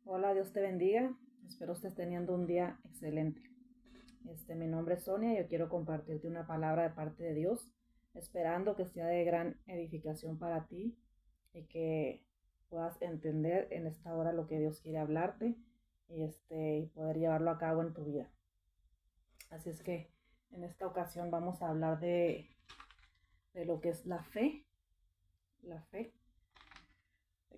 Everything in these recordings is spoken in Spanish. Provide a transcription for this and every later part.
Hola, Dios te bendiga. Espero estés teniendo un día excelente. Mi nombre es Sonia y yo quiero compartirte una palabra de parte de Dios, esperando que sea de gran edificación para ti y que puedas entender en esta hora lo que Dios quiere hablarte y poder llevarlo a cabo en tu vida. Así es que en esta ocasión vamos a hablar de lo que es la fe,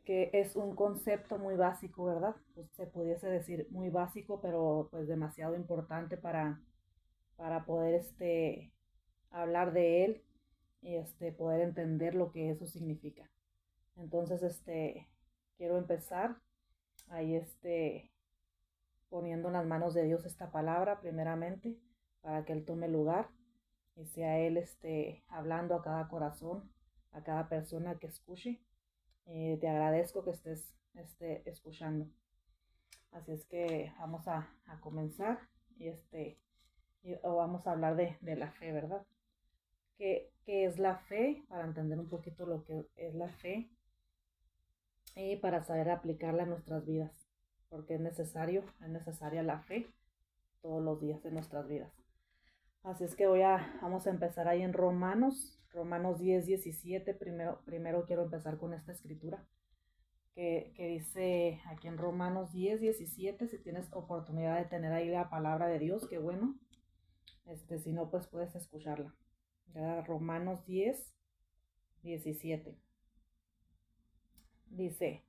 que es un concepto muy básico, ¿verdad? Pues se pudiese decir muy básico, pero pues demasiado importante para poder hablar de él y poder entender lo que eso significa. Entonces, quiero empezar ahí poniendo en las manos de Dios esta palabra primeramente para que él tome lugar y sea él hablando a cada corazón, a cada persona que escuche. Te agradezco que estés escuchando. Así es que vamos a comenzar o vamos a hablar de la fe, ¿verdad? ¿Qué es la fe? Para entender un poquito lo que es la fe y para saber aplicarla en nuestras vidas, porque es necesaria la fe todos los días de nuestras vidas. Así es que vamos a empezar ahí en Romanos 10:17. Primero quiero empezar con esta escritura que dice aquí en Romanos 10:17. Si tienes oportunidad de tener ahí la palabra de Dios, qué bueno. Si no, pues puedes escucharla. Ya, Romanos 10:17 dice: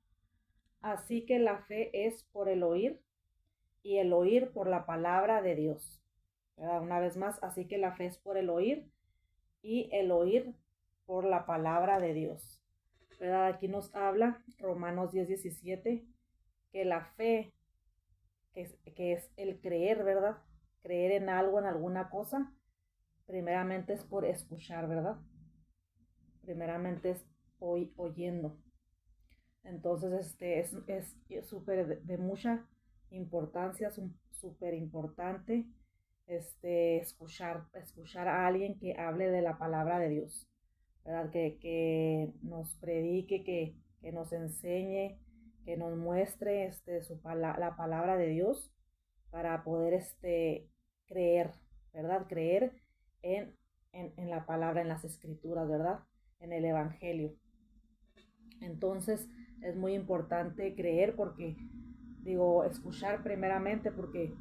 así que la fe es por el oír y el oír por la palabra de Dios. ¿Verdad? Una vez más, así que la fe es por el oír y el oír por la palabra de Dios. ¿Verdad? Aquí nos habla Romanos 10:17 que la fe, que es el creer, ¿verdad? Creer en algo, en alguna cosa, primeramente es por escuchar, ¿verdad? Primeramente es oyendo. Entonces, es súper de mucha importancia, es súper importante escuchar a alguien que hable de la palabra de Dios, ¿verdad? Que nos predique, que nos enseñe, que nos muestre la palabra de Dios para poder creer, ¿verdad? Creer en, en la palabra, en las escrituras, ¿verdad? En el Evangelio. Entonces es muy importante creer escuchar primeramente, porque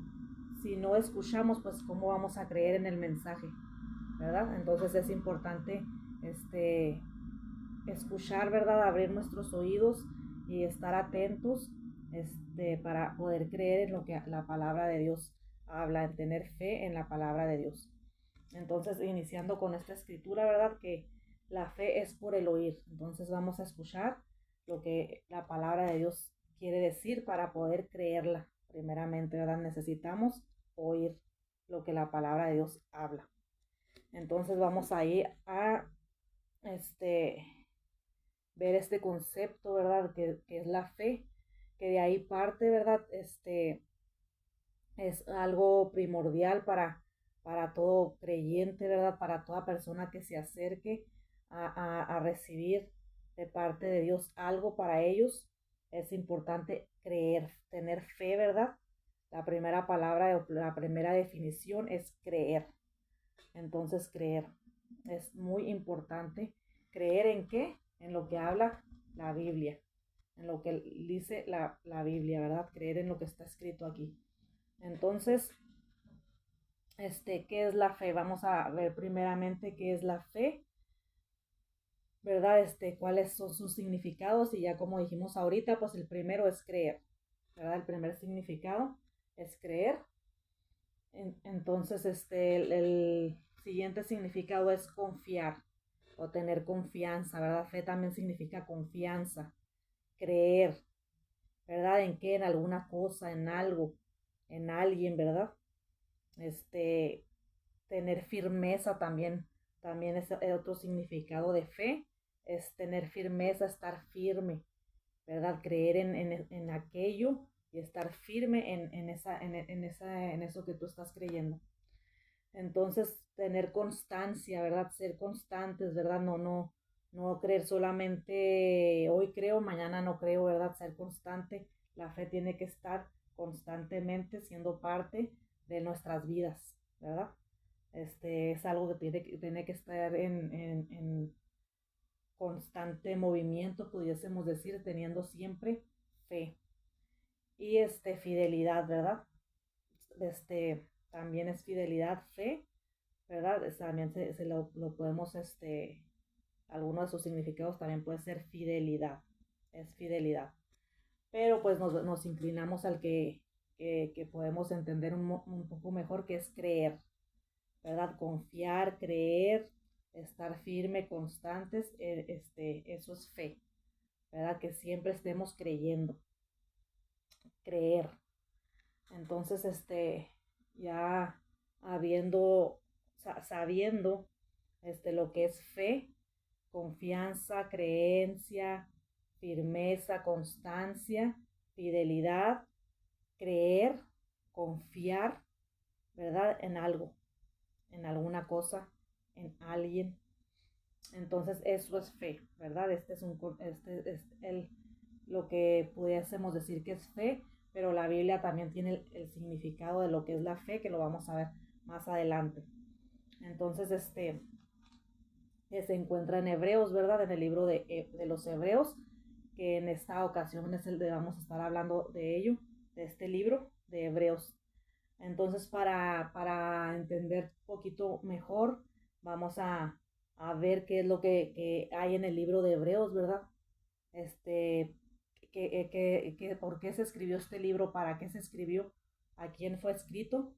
si no escuchamos, pues cómo vamos a creer en el mensaje, ¿verdad? Entonces es importante escuchar, ¿verdad? Abrir nuestros oídos y estar atentos para poder creer en lo que la palabra de Dios habla, en tener fe en la palabra de Dios. Entonces, iniciando con esta escritura, ¿verdad? Que la fe es por el oír. Entonces vamos a escuchar lo que la palabra de Dios quiere decir para poder creerla. Primeramente, ¿verdad? Necesitamos oír lo que la palabra de Dios habla. Entonces vamos a ir a ver este concepto, ¿verdad? Que es la fe, que de ahí parte, ¿verdad? Es algo primordial para todo creyente, ¿verdad? Para toda persona que se acerque a recibir de parte de Dios algo para ellos. Es importante creer, tener fe, ¿verdad? La primera palabra, la primera definición es creer. Entonces, creer es muy importante. ¿Creer en qué? En lo que habla la Biblia, en lo que dice la Biblia, ¿verdad? Creer en lo que está escrito aquí. Entonces, ¿qué es la fe? Vamos a ver primeramente qué es la fe, ¿verdad? Cuáles son sus significados, y ya como dijimos ahorita, pues el primero es creer, ¿verdad? El primer significado es creer. Entonces, el siguiente significado es confiar o tener confianza, ¿verdad? Fe también significa confianza, creer, ¿verdad? ¿En qué? En alguna cosa, en algo, en alguien, ¿verdad? Tener firmeza también es otro significado de fe, es tener firmeza, estar firme, ¿verdad? Creer en aquello y estar firme en eso que tú estás creyendo. Entonces, tener constancia, ¿verdad? Ser constantes, ¿verdad? No creer solamente hoy creo, mañana no creo, ¿verdad? Ser constante. La fe tiene que estar constantemente siendo parte de nuestras vidas, ¿verdad? Es algo que tiene que estar en constante movimiento, pudiésemos decir, teniendo siempre fe. Y fidelidad, ¿verdad? También es fidelidad, fe, ¿verdad? También lo podemos, alguno de sus significados también puede ser fidelidad, es fidelidad. Pero pues nos inclinamos al que podemos entender un poco mejor, que es creer, ¿verdad? Confiar, creer, estar firme, constantes, eso es fe, ¿verdad? Que siempre estemos creyendo, creer. Entonces, ya habiendo, sabiendo, lo que es fe, confianza, creencia, firmeza, constancia, fidelidad, creer, confiar, ¿verdad? En algo, en alguna cosa, en alguien. Entonces eso es fe, ¿verdad? Este es lo que pudiésemos decir que es fe, pero la Biblia también tiene el significado de lo que es la fe, que lo vamos a ver más adelante. Entonces, que se encuentra en Hebreos, ¿verdad? En el libro de los Hebreos, que en esta ocasión es el de vamos a estar hablando de ello, de este libro de Hebreos. Entonces, para entender un poquito mejor, vamos a ver qué es lo que hay en el libro de Hebreos, ¿verdad? ¿Por qué se escribió este libro? ¿Para qué se escribió? ¿A quién fue escrito?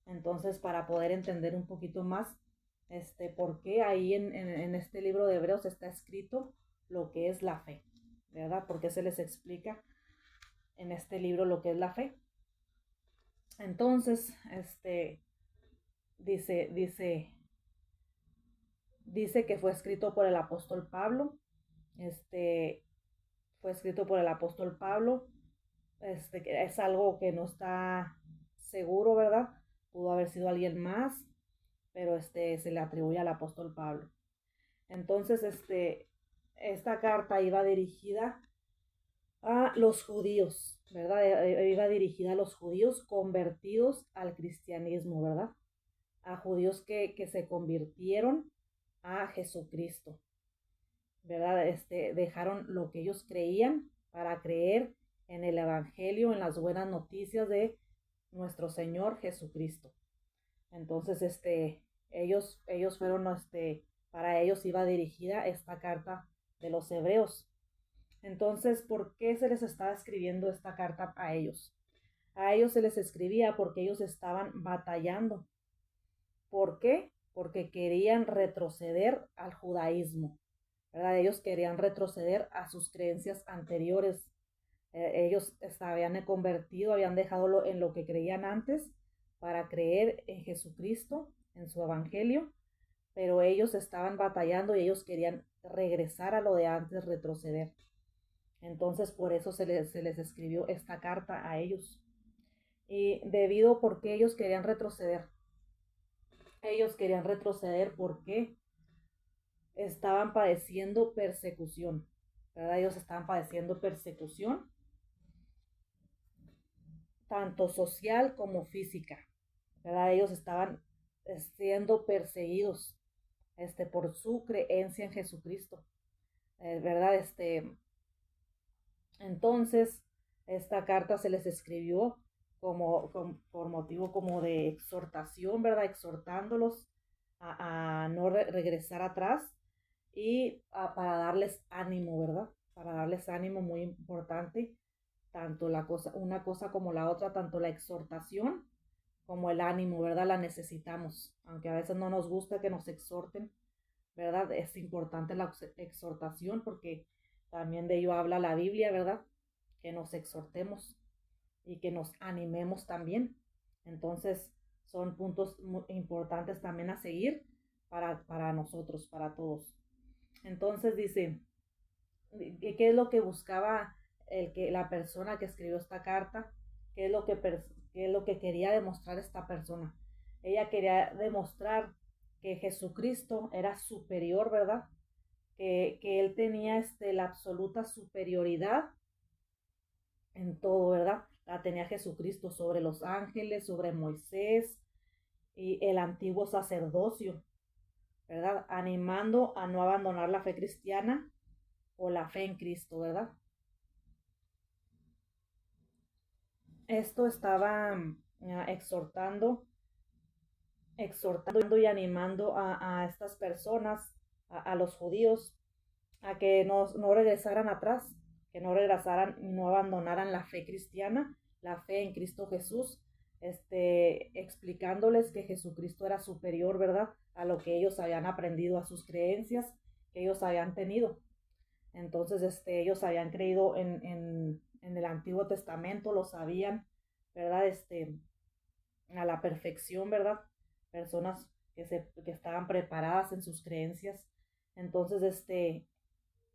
Entonces, para poder entender un poquito más, por qué ahí en este libro de Hebreos está escrito lo que es la fe, ¿verdad? ¿Por qué se les explica en este libro lo que es la fe? Entonces, dice, dice, dice que fue escrito por el apóstol Pablo, este, fue escrito por el apóstol Pablo, es algo que no está seguro, ¿verdad? Pudo haber sido alguien más, pero se le atribuye al apóstol Pablo. Entonces, esta carta iba dirigida a los judíos, ¿verdad? Iba dirigida a los judíos convertidos al cristianismo, ¿verdad? A judíos que se convirtieron a Jesucristo, ¿verdad? Dejaron lo que ellos creían para creer en el Evangelio, en las buenas noticias de nuestro Señor Jesucristo. Entonces, ellos fueron, para ellos iba dirigida esta carta de los hebreos. Entonces, ¿por qué se les estaba escribiendo esta carta a ellos? A ellos se les escribía porque ellos estaban batallando. ¿Por qué? Porque querían retroceder al judaísmo, ¿verdad? Ellos querían retroceder a sus creencias anteriores. Ellos habían convertido, habían dejado en lo que creían antes para creer en Jesucristo, en su evangelio, pero ellos estaban batallando y ellos querían regresar a lo de antes, retroceder. Entonces por eso se les escribió esta carta a ellos. Y debido porque ellos querían retroceder. Ellos querían retroceder porque estaban padeciendo persecución, ¿verdad? Ellos estaban padeciendo persecución, tanto social como física, ¿verdad? Ellos estaban siendo perseguidos, por su creencia en Jesucristo, ¿verdad? Entonces, esta carta se les escribió por motivo como de exhortación, ¿verdad? Exhortándolos a no regresar atrás y para darles ánimo, ¿verdad? Para darles ánimo, muy importante, tanto una cosa como la otra, tanto la exhortación como el ánimo, ¿verdad? La necesitamos, aunque a veces no nos gusta que nos exhorten, ¿verdad? Es importante la exhortación porque también de ello habla la Biblia, ¿verdad? Que nos exhortemos y que nos animemos también. Entonces, son puntos muy importantes también a seguir para nosotros, para todos. Entonces dice, ¿qué es lo que buscaba la persona que escribió esta carta? ¿Qué es lo que quería demostrar esta persona? Ella quería demostrar que Jesucristo era superior, ¿verdad? que él tenía la absoluta superioridad en todo, ¿verdad? La tenía Jesucristo sobre los ángeles, sobre Moisés y el antiguo sacerdocio, ¿verdad? Animando a no abandonar la fe cristiana o la fe en Cristo, ¿verdad? Esto estaba exhortando y animando a estas personas, a los judíos, a que no regresaran atrás, que no regresaran y no abandonaran la fe cristiana, la fe en Cristo Jesús, explicándoles que Jesucristo era superior, ¿verdad? A lo que ellos habían aprendido, a sus creencias que ellos habían tenido. Entonces, ellos habían creído en el Antiguo Testamento, lo sabían, ¿verdad? A la perfección, ¿verdad? Personas que estaban preparadas en sus creencias. Entonces,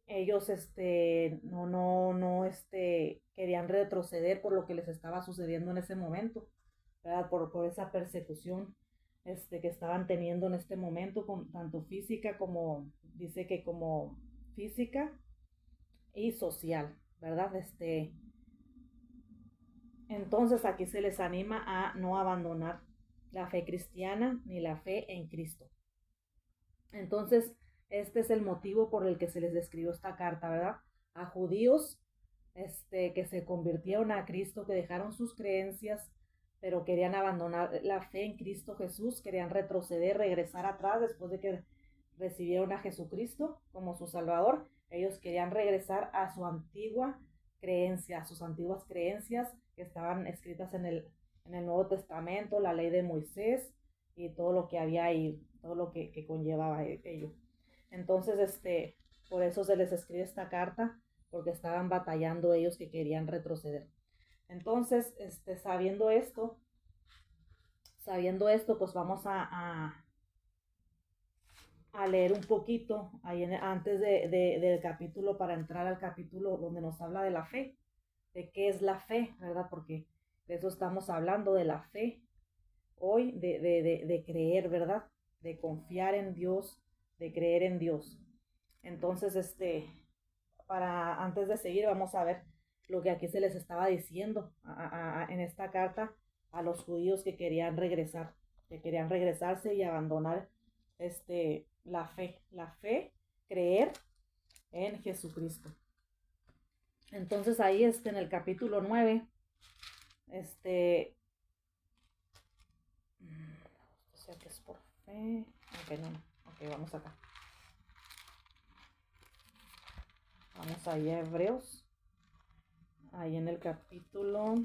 ellos, no querían retroceder por lo que les estaba sucediendo en ese momento, ¿verdad? Por esa persecución, que estaban teniendo en este momento, tanto física como, dice que como física y social, ¿verdad? Entonces aquí se les anima a no abandonar la fe cristiana ni la fe en Cristo. Entonces, este es el motivo por el que se les escribió esta carta, ¿verdad? A judíos, que se convirtieron a Cristo, que dejaron sus creencias, pero querían abandonar la fe en Cristo Jesús, querían retroceder, regresar atrás después de que recibieron a Jesucristo como su Salvador. Ellos querían regresar a su antigua creencia, a sus antiguas creencias que estaban escritas en el Nuevo Testamento, la ley de Moisés y todo lo que había ahí, todo lo que conllevaba ello. Entonces, por eso se les escribe esta carta, porque estaban batallando ellos que querían retroceder. Entonces, sabiendo esto, pues vamos a leer un poquito ahí antes del capítulo, para entrar al capítulo donde nos habla de la fe, de qué es la fe, ¿verdad? Porque de eso estamos hablando, de la fe hoy, de creer, ¿verdad? De confiar en Dios, de creer en Dios. Entonces, antes de seguir, vamos a ver lo que aquí se les estaba diciendo en esta carta a los judíos que querían regresar, que querían regresarse y abandonar la fe, creer en Jesucristo. Entonces ahí en el capítulo 9, o sea que es por fe, ok, no, ok, vamos acá. Vamos ahí a Hebreos, ahí en el capítulo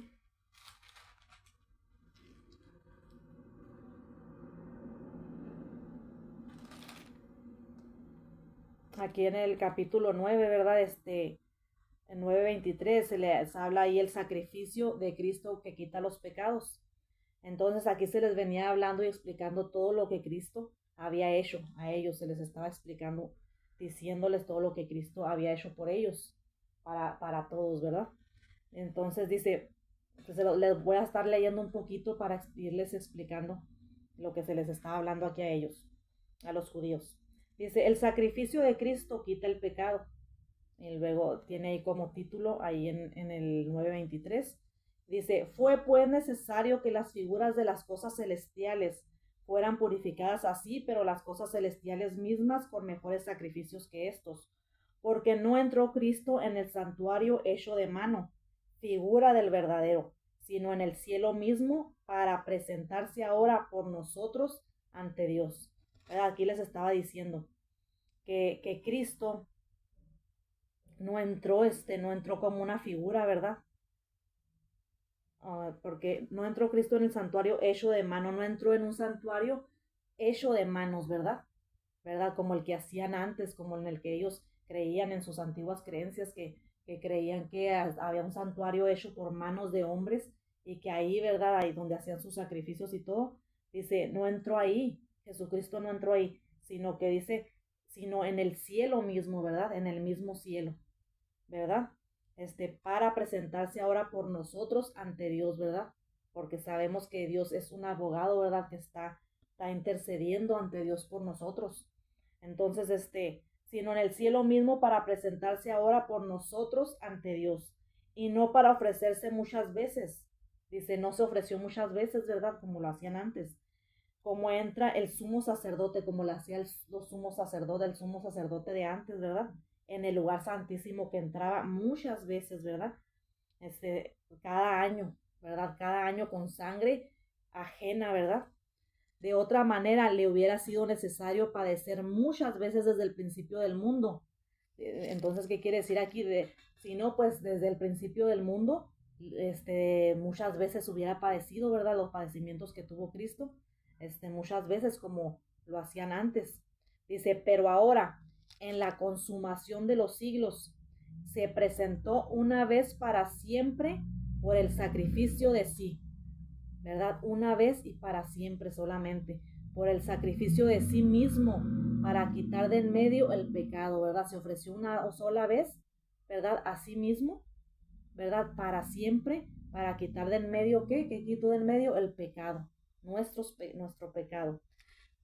aquí en el capítulo 9, ¿verdad? En 9:23 se les habla ahí el sacrificio de Cristo que quita los pecados. Entonces aquí se les venía hablando y explicando todo lo que Cristo había hecho a ellos, se les estaba explicando, diciéndoles todo lo que Cristo había hecho por ellos, para todos, ¿verdad? Entonces dice, pues les voy a estar leyendo un poquito para irles explicando lo que se les estaba hablando aquí a ellos, a los judíos. Dice, el sacrificio de Cristo quita el pecado. Y luego tiene ahí como título, ahí en el 9:23, dice, fue pues necesario que las figuras de las cosas celestiales fueran purificadas así, pero las cosas celestiales mismas con mejores sacrificios que estos, porque no entró Cristo en el santuario hecho de mano, figura del verdadero, sino en el cielo mismo, para presentarse ahora por nosotros ante Dios. Aquí les estaba diciendo que Cristo no entró como una figura, ¿verdad? Porque no entró Cristo en el santuario hecho de mano, no entró en un santuario hecho de manos, ¿verdad? ¿Verdad? Como el que hacían antes, como en el que ellos creían en sus antiguas creencias, que creían que había un santuario hecho por manos de hombres y que ahí, ¿verdad? Ahí donde hacían sus sacrificios y todo, dice, no entró ahí, Jesucristo no entró ahí, sino que dice, sino en el cielo mismo, ¿verdad? En el mismo cielo, ¿verdad? Para presentarse ahora por nosotros ante Dios, ¿verdad? Porque sabemos que Dios es un abogado, ¿verdad? Que está intercediendo ante Dios por nosotros. Entonces, sino en el cielo mismo para presentarse ahora por nosotros ante Dios, y no para ofrecerse muchas veces. Dice, no se ofreció muchas veces, ¿verdad? Como lo hacían antes. Como entra el sumo sacerdote, como lo hacía los sumos sacerdotes, el sumo sacerdote de antes, ¿verdad? En el lugar santísimo, que entraba muchas veces, ¿verdad? Cada año, ¿verdad? Cada año con sangre ajena, ¿verdad? De otra manera, le hubiera sido necesario padecer muchas veces desde el principio del mundo. Entonces, ¿qué quiere decir aquí? Si no, pues desde el principio del mundo, muchas veces hubiera padecido, ¿verdad? Los padecimientos que tuvo Cristo, muchas veces como lo hacían antes. Dice, pero ahora, en la consumación de los siglos, se presentó una vez para siempre por el sacrificio de sí, ¿verdad? Una vez y para siempre solamente, por el sacrificio de sí mismo, para quitar de en medio el pecado, ¿verdad? Se ofreció una sola vez, ¿verdad? A sí mismo, ¿verdad? Para siempre, para quitar de en medio, ¿qué? ¿Qué quitó de en medio? El pecado, nuestro pecado,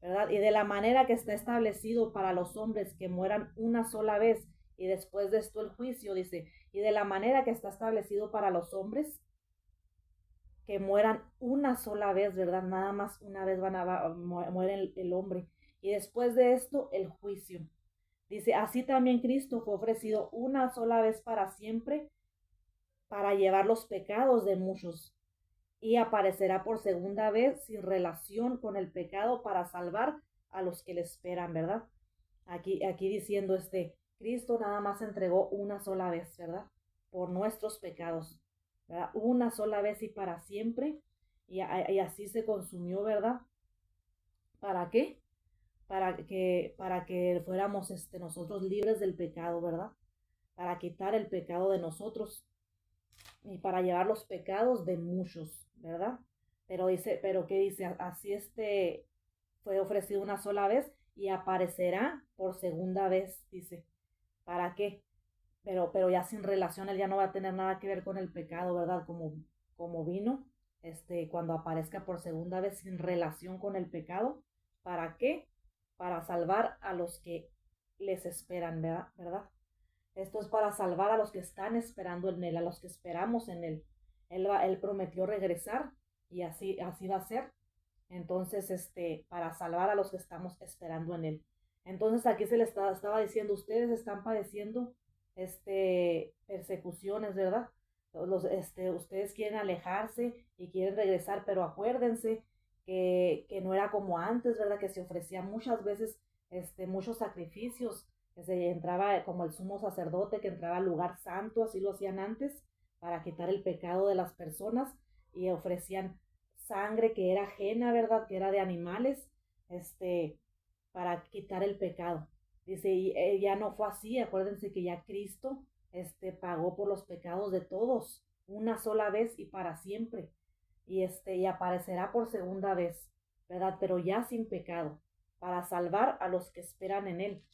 ¿verdad? Y de la manera que está establecido para los hombres que mueran una sola vez y después de esto el juicio, dice, y de la manera que está establecido para los hombres que mueran una sola vez, ¿verdad? Nada más una vez muere el hombre. Y después de esto, el juicio. Dice, así también Cristo fue ofrecido una sola vez para siempre para llevar los pecados de muchos. Y aparecerá por segunda vez sin relación con el pecado para salvar a los que le esperan, ¿verdad? Aquí diciendo Cristo nada más entregó una sola vez, ¿verdad? Por nuestros pecados, ¿verdad? Una sola vez y para siempre. Y así se consumió, ¿verdad? ¿Para qué? Para que fuéramos nosotros libres del pecado, ¿verdad? Para quitar el pecado de nosotros y para llevar los pecados de muchos, ¿verdad? Pero ¿qué dice? Así fue ofrecido una sola vez y aparecerá por segunda vez, dice. ¿Para qué? Pero ya sin relación, él ya no va a tener nada que ver con el pecado, ¿verdad? Como vino, cuando aparezca por segunda vez sin relación con el pecado. ¿Para qué? Para salvar a los que les esperan, ¿verdad? Esto es para salvar a los que están esperando en él, a los que esperamos en él. Él prometió regresar y así va a ser. Entonces, para salvar a los que estamos esperando en él. Entonces aquí se le estaba diciendo, ustedes están padeciendo, persecuciones, ¿verdad? Ustedes quieren alejarse y quieren regresar, pero acuérdense que no era como antes, ¿verdad? Que se ofrecía muchas veces, muchos sacrificios, que se entraba como el sumo sacerdote, que entraba al lugar santo, así lo hacían antes, para quitar el pecado de las personas y ofrecían sangre que era ajena, ¿verdad? Que era de animales, para quitar el pecado. Dice, y ya no fue así, acuérdense que ya Cristo, pagó por los pecados de todos, una sola vez y para siempre. Y aparecerá por segunda vez, ¿verdad? Pero ya sin pecado, para salvar a los que esperan en él,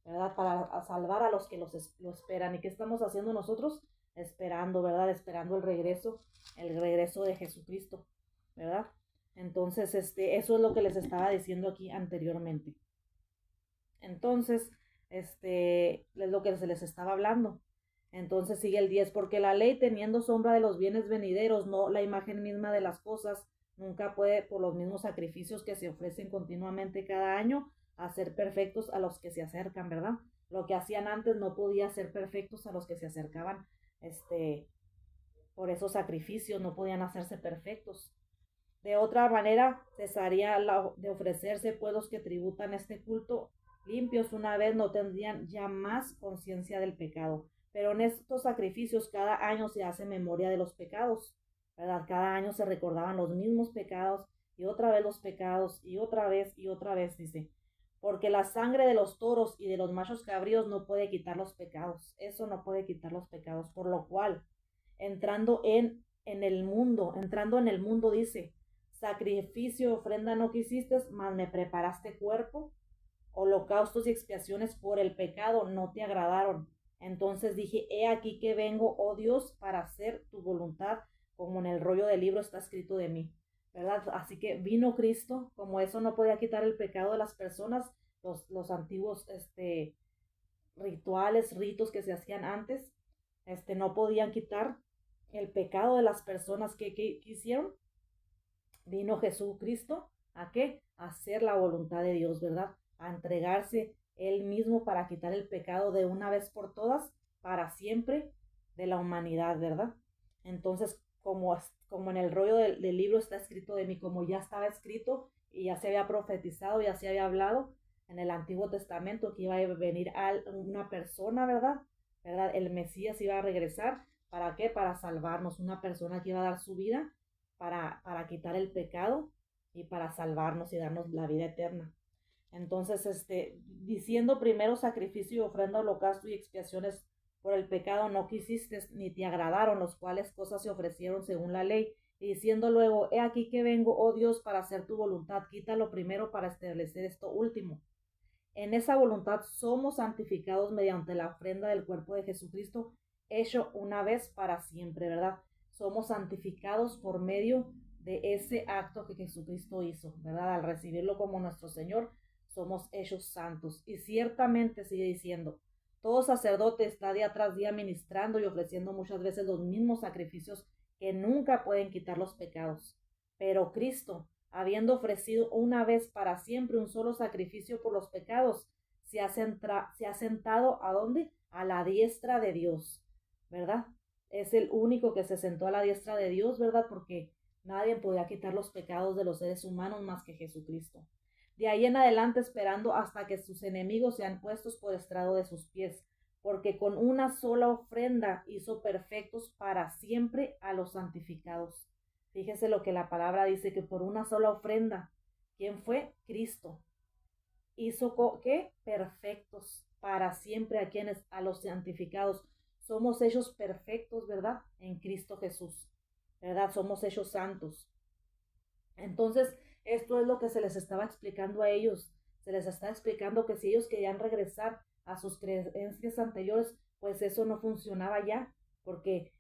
¿verdad? Para salvar a los que lo esperan. ¿Y qué estamos haciendo nosotros? Esperando, ¿verdad? Esperando el regreso de Jesucristo, ¿verdad? Entonces, eso es lo que les estaba diciendo aquí anteriormente. Entonces, es lo que se les estaba hablando. Entonces sigue el 10, porque la ley teniendo sombra de los bienes venideros, no la imagen misma de las cosas, nunca puede, por los mismos sacrificios que se ofrecen continuamente cada año, hacer perfectos a los que se acercan, ¿verdad? Lo que hacían antes no podía hacer perfectos a los que se acercaban, por esos sacrificios, no podían hacerse perfectos. De otra manera, cesaría de ofrecerse, pues los que tributan este culto limpios una vez no tendrían ya más conciencia del pecado. Pero en estos sacrificios cada año se hace memoria de los pecados, ¿verdad? Cada año se recordaban los mismos pecados y otra vez los pecados y otra vez, dice. Porque la sangre de los toros y de los machos cabríos no puede quitar los pecados. Eso no puede quitar los pecados. Por lo cual, entrando en el mundo, dice, sacrificio y ofrenda no quisiste, mas me preparaste cuerpo. Holocaustos y expiaciones por el pecado no te agradaron. Entonces dije, he aquí que vengo, oh Dios, para hacer tu voluntad, como en el rollo del libro está escrito de mí, ¿verdad? Así que vino Cristo, como eso no podía quitar el pecado de las personas, los antiguos, rituales, ritos que se hacían antes, no podían quitar el pecado de las personas que hicieron. Vino Jesucristo ¿a qué? A hacer la voluntad de Dios, ¿verdad? A entregarse Él mismo para quitar el pecado de una vez por todas, para siempre, de la humanidad, ¿verdad? Entonces, como en el rollo del libro está escrito de mí, como ya estaba escrito y ya se había profetizado, ya se había hablado en el Antiguo Testamento que iba a venir una persona, ¿verdad? ¿Verdad? El Mesías iba a regresar. ¿Para qué? Para salvarnos, una persona que iba a dar su vida para quitar el pecado y para salvarnos y darnos la vida eterna. Entonces, diciendo primero sacrificio y ofrenda, holocausto y expiaciones por el pecado no quisiste, ni te agradaron, los cuales cosas se ofrecieron según la ley, y diciendo luego, he aquí que vengo, oh Dios, para hacer tu voluntad, quítalo primero para establecer esto último. En esa voluntad somos santificados mediante la ofrenda del cuerpo de Jesucristo, hecho una vez para siempre, ¿verdad? Somos santificados por medio de ese acto que Jesucristo hizo, ¿verdad? Al recibirlo como nuestro Señor, somos hechos santos. Y ciertamente sigue diciendo, todo sacerdote está día tras día ministrando y ofreciendo muchas veces los mismos sacrificios que nunca pueden quitar los pecados. Pero Cristo, habiendo ofrecido una vez para siempre un solo sacrificio por los pecados, se ha sentado ¿a dónde? A la diestra de Dios, ¿verdad? Es el único que se sentó a la diestra de Dios, ¿verdad? Porque nadie podía quitar los pecados de los seres humanos más que Jesucristo. De ahí en adelante esperando hasta que sus enemigos sean puestos por estrado de sus pies, porque con una sola ofrenda hizo perfectos para siempre a los santificados. Fíjese lo que la palabra dice, que por una sola ofrenda, ¿quién fue? Cristo. Hizo ¿qué? Perfectos para siempre a quienes, a los santificados. Somos hechos perfectos, ¿verdad? En Cristo Jesús, ¿verdad? Somos hechos santos. Entonces, esto es lo que se les estaba explicando a ellos. Se les está explicando que si ellos querían regresar a sus creencias anteriores, pues eso no funcionaba ya, porque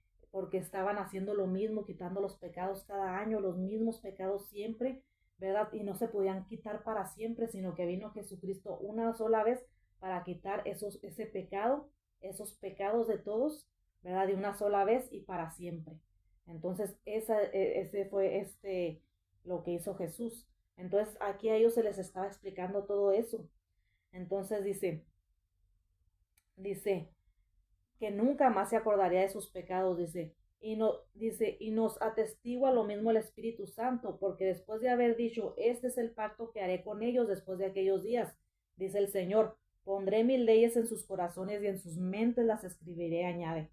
estaban haciendo lo mismo, quitando los pecados cada año, los mismos pecados siempre, ¿verdad? Y no se podían quitar para siempre, sino que vino Jesucristo una sola vez para quitar ese pecado, esos pecados de todos, ¿verdad? De una sola vez y para siempre. Entonces, ese fue lo que hizo Jesús. Entonces, aquí a ellos se les estaba explicando todo eso. Entonces dice, que nunca más se acordaría de sus pecados, y nos atestigua lo mismo el Espíritu Santo, porque después de haber dicho, este es el pacto que haré con ellos después de aquellos días, dice el Señor, pondré mis leyes en sus corazones y en sus mentes las escribiré, añade,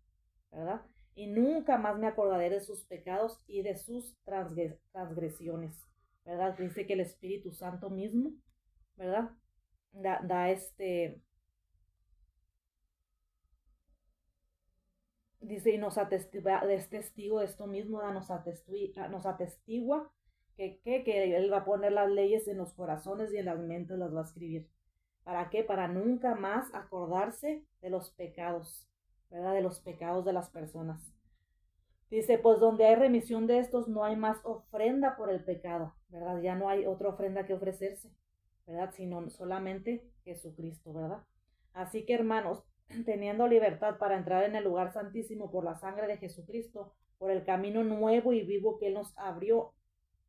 ¿verdad? Y nunca más me acordaré de sus pecados y de sus transgresiones, ¿verdad? Dice que el Espíritu Santo mismo, ¿verdad? Da dice, y nos atestigua, es testigo de esto mismo, nos atestigua que Él va a poner las leyes en los corazones y en las mentes las va a escribir. ¿Para qué? Para nunca más acordarse de los pecados, ¿verdad? De los pecados de las personas. Dice, pues donde hay remisión de estos no hay más ofrenda por el pecado, ¿verdad? Ya no hay otra ofrenda que ofrecerse, ¿verdad? Sino solamente Jesucristo, ¿verdad? Así que hermanos, teniendo libertad para entrar en el lugar santísimo por la sangre de Jesucristo, por el camino nuevo y vivo que Él nos abrió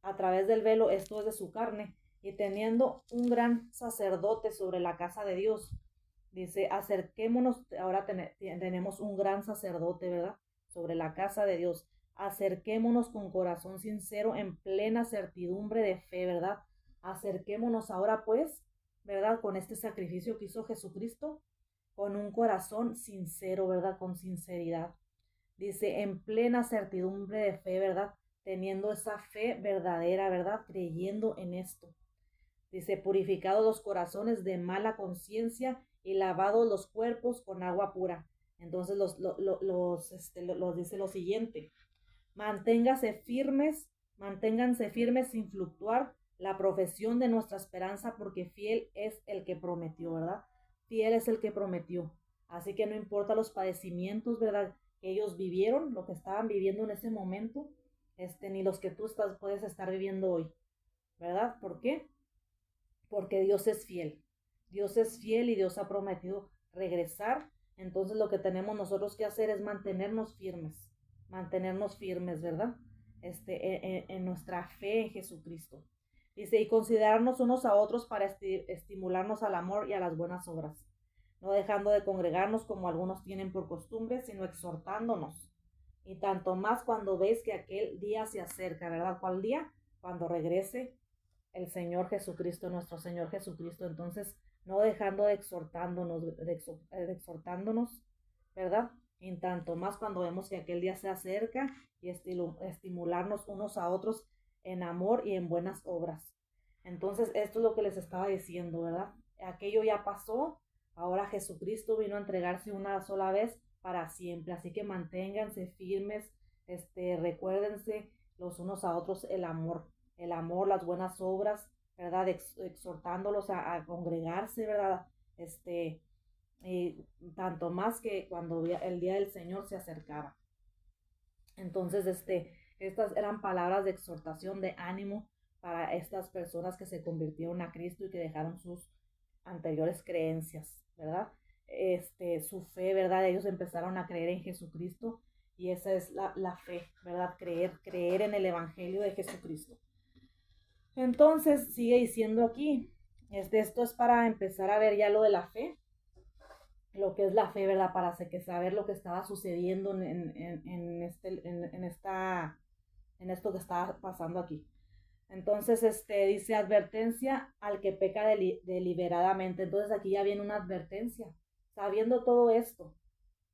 a través del velo, esto es de su carne, y teniendo un gran sacerdote sobre la casa de Dios, dice, acerquémonos, ahora tenemos un gran sacerdote, ¿verdad? Sobre la casa de Dios, acerquémonos con corazón sincero en plena certidumbre de fe, ¿verdad? Acerquémonos ahora pues, ¿verdad? Con este sacrificio que hizo Jesucristo, con un corazón sincero, ¿verdad? Con sinceridad. Dice, en plena certidumbre de fe, ¿verdad? Teniendo esa fe verdadera, ¿verdad? Creyendo en esto. Dice, purificados los corazones de mala conciencia y lavados los cuerpos con agua pura. Entonces los dice lo siguiente, manténganse firmes sin fluctuar la profesión de nuestra esperanza, porque fiel es el que prometió, ¿verdad? Fiel es el que prometió. Así que no importa los padecimientos, ¿verdad? Que ellos vivieron, lo que estaban viviendo en ese momento, ni los que puedes estar viviendo hoy, ¿verdad? ¿Por qué? Porque Dios es fiel. Dios es fiel y Dios ha prometido regresar, entonces lo que tenemos nosotros que hacer es mantenernos firmes, ¿verdad? En nuestra fe en Jesucristo. Dice, y considerarnos unos a otros para estimularnos al amor y a las buenas obras, no dejando de congregarnos como algunos tienen por costumbre, sino exhortándonos. Y tanto más cuando veis que aquel día se acerca, ¿verdad? ¿Cuál día? Cuando regrese el Señor Jesucristo, nuestro Señor Jesucristo. Entonces, no dejando de exhortándonos, ¿verdad? Y tanto más cuando vemos que aquel día se acerca y estimularnos unos a otros en amor y en buenas obras. Entonces, esto es lo que les estaba diciendo, ¿verdad? Aquello ya pasó, ahora Jesucristo vino a entregarse una sola vez para siempre, así que manténganse firmes, recuérdense los unos a otros el amor, las buenas obras, ¿verdad? Exhortándolos a congregarse, ¿verdad? Y tanto más que cuando el día del Señor se acercaba. Entonces, estas eran palabras de exhortación, de ánimo para estas personas que se convirtieron a Cristo y que dejaron sus anteriores creencias, ¿verdad? Su fe, ¿verdad? Ellos empezaron a creer en Jesucristo y esa es la fe, ¿verdad? Creer en el Evangelio de Jesucristo. Entonces, sigue diciendo aquí, esto es para empezar a ver ya lo de la fe, lo que es la fe, ¿verdad? Para saber lo que estaba sucediendo en esto que estaba pasando aquí. Entonces, dice advertencia al que peca deliberadamente. Entonces aquí ya viene una advertencia, sabiendo todo esto,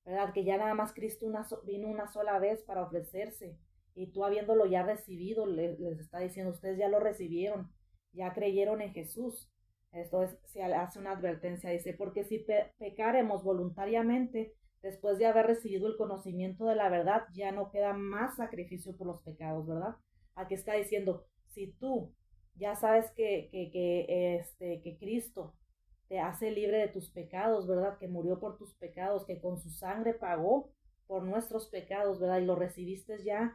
¿verdad? Que ya nada más Cristo vino una sola vez para ofrecerse y tú habiéndolo ya recibido, les está diciendo, ustedes ya lo recibieron, ya creyeron en Jesús. Esto se hace una advertencia, dice, porque si pecaremos voluntariamente, después de haber recibido el conocimiento de la verdad, ya no queda más sacrificio por los pecados, ¿verdad? Aquí está diciendo, si tú ya sabes que Cristo te hace libre de tus pecados, ¿verdad? Que murió por tus pecados, que con su sangre pagó por nuestros pecados, ¿verdad? Y lo recibiste ya,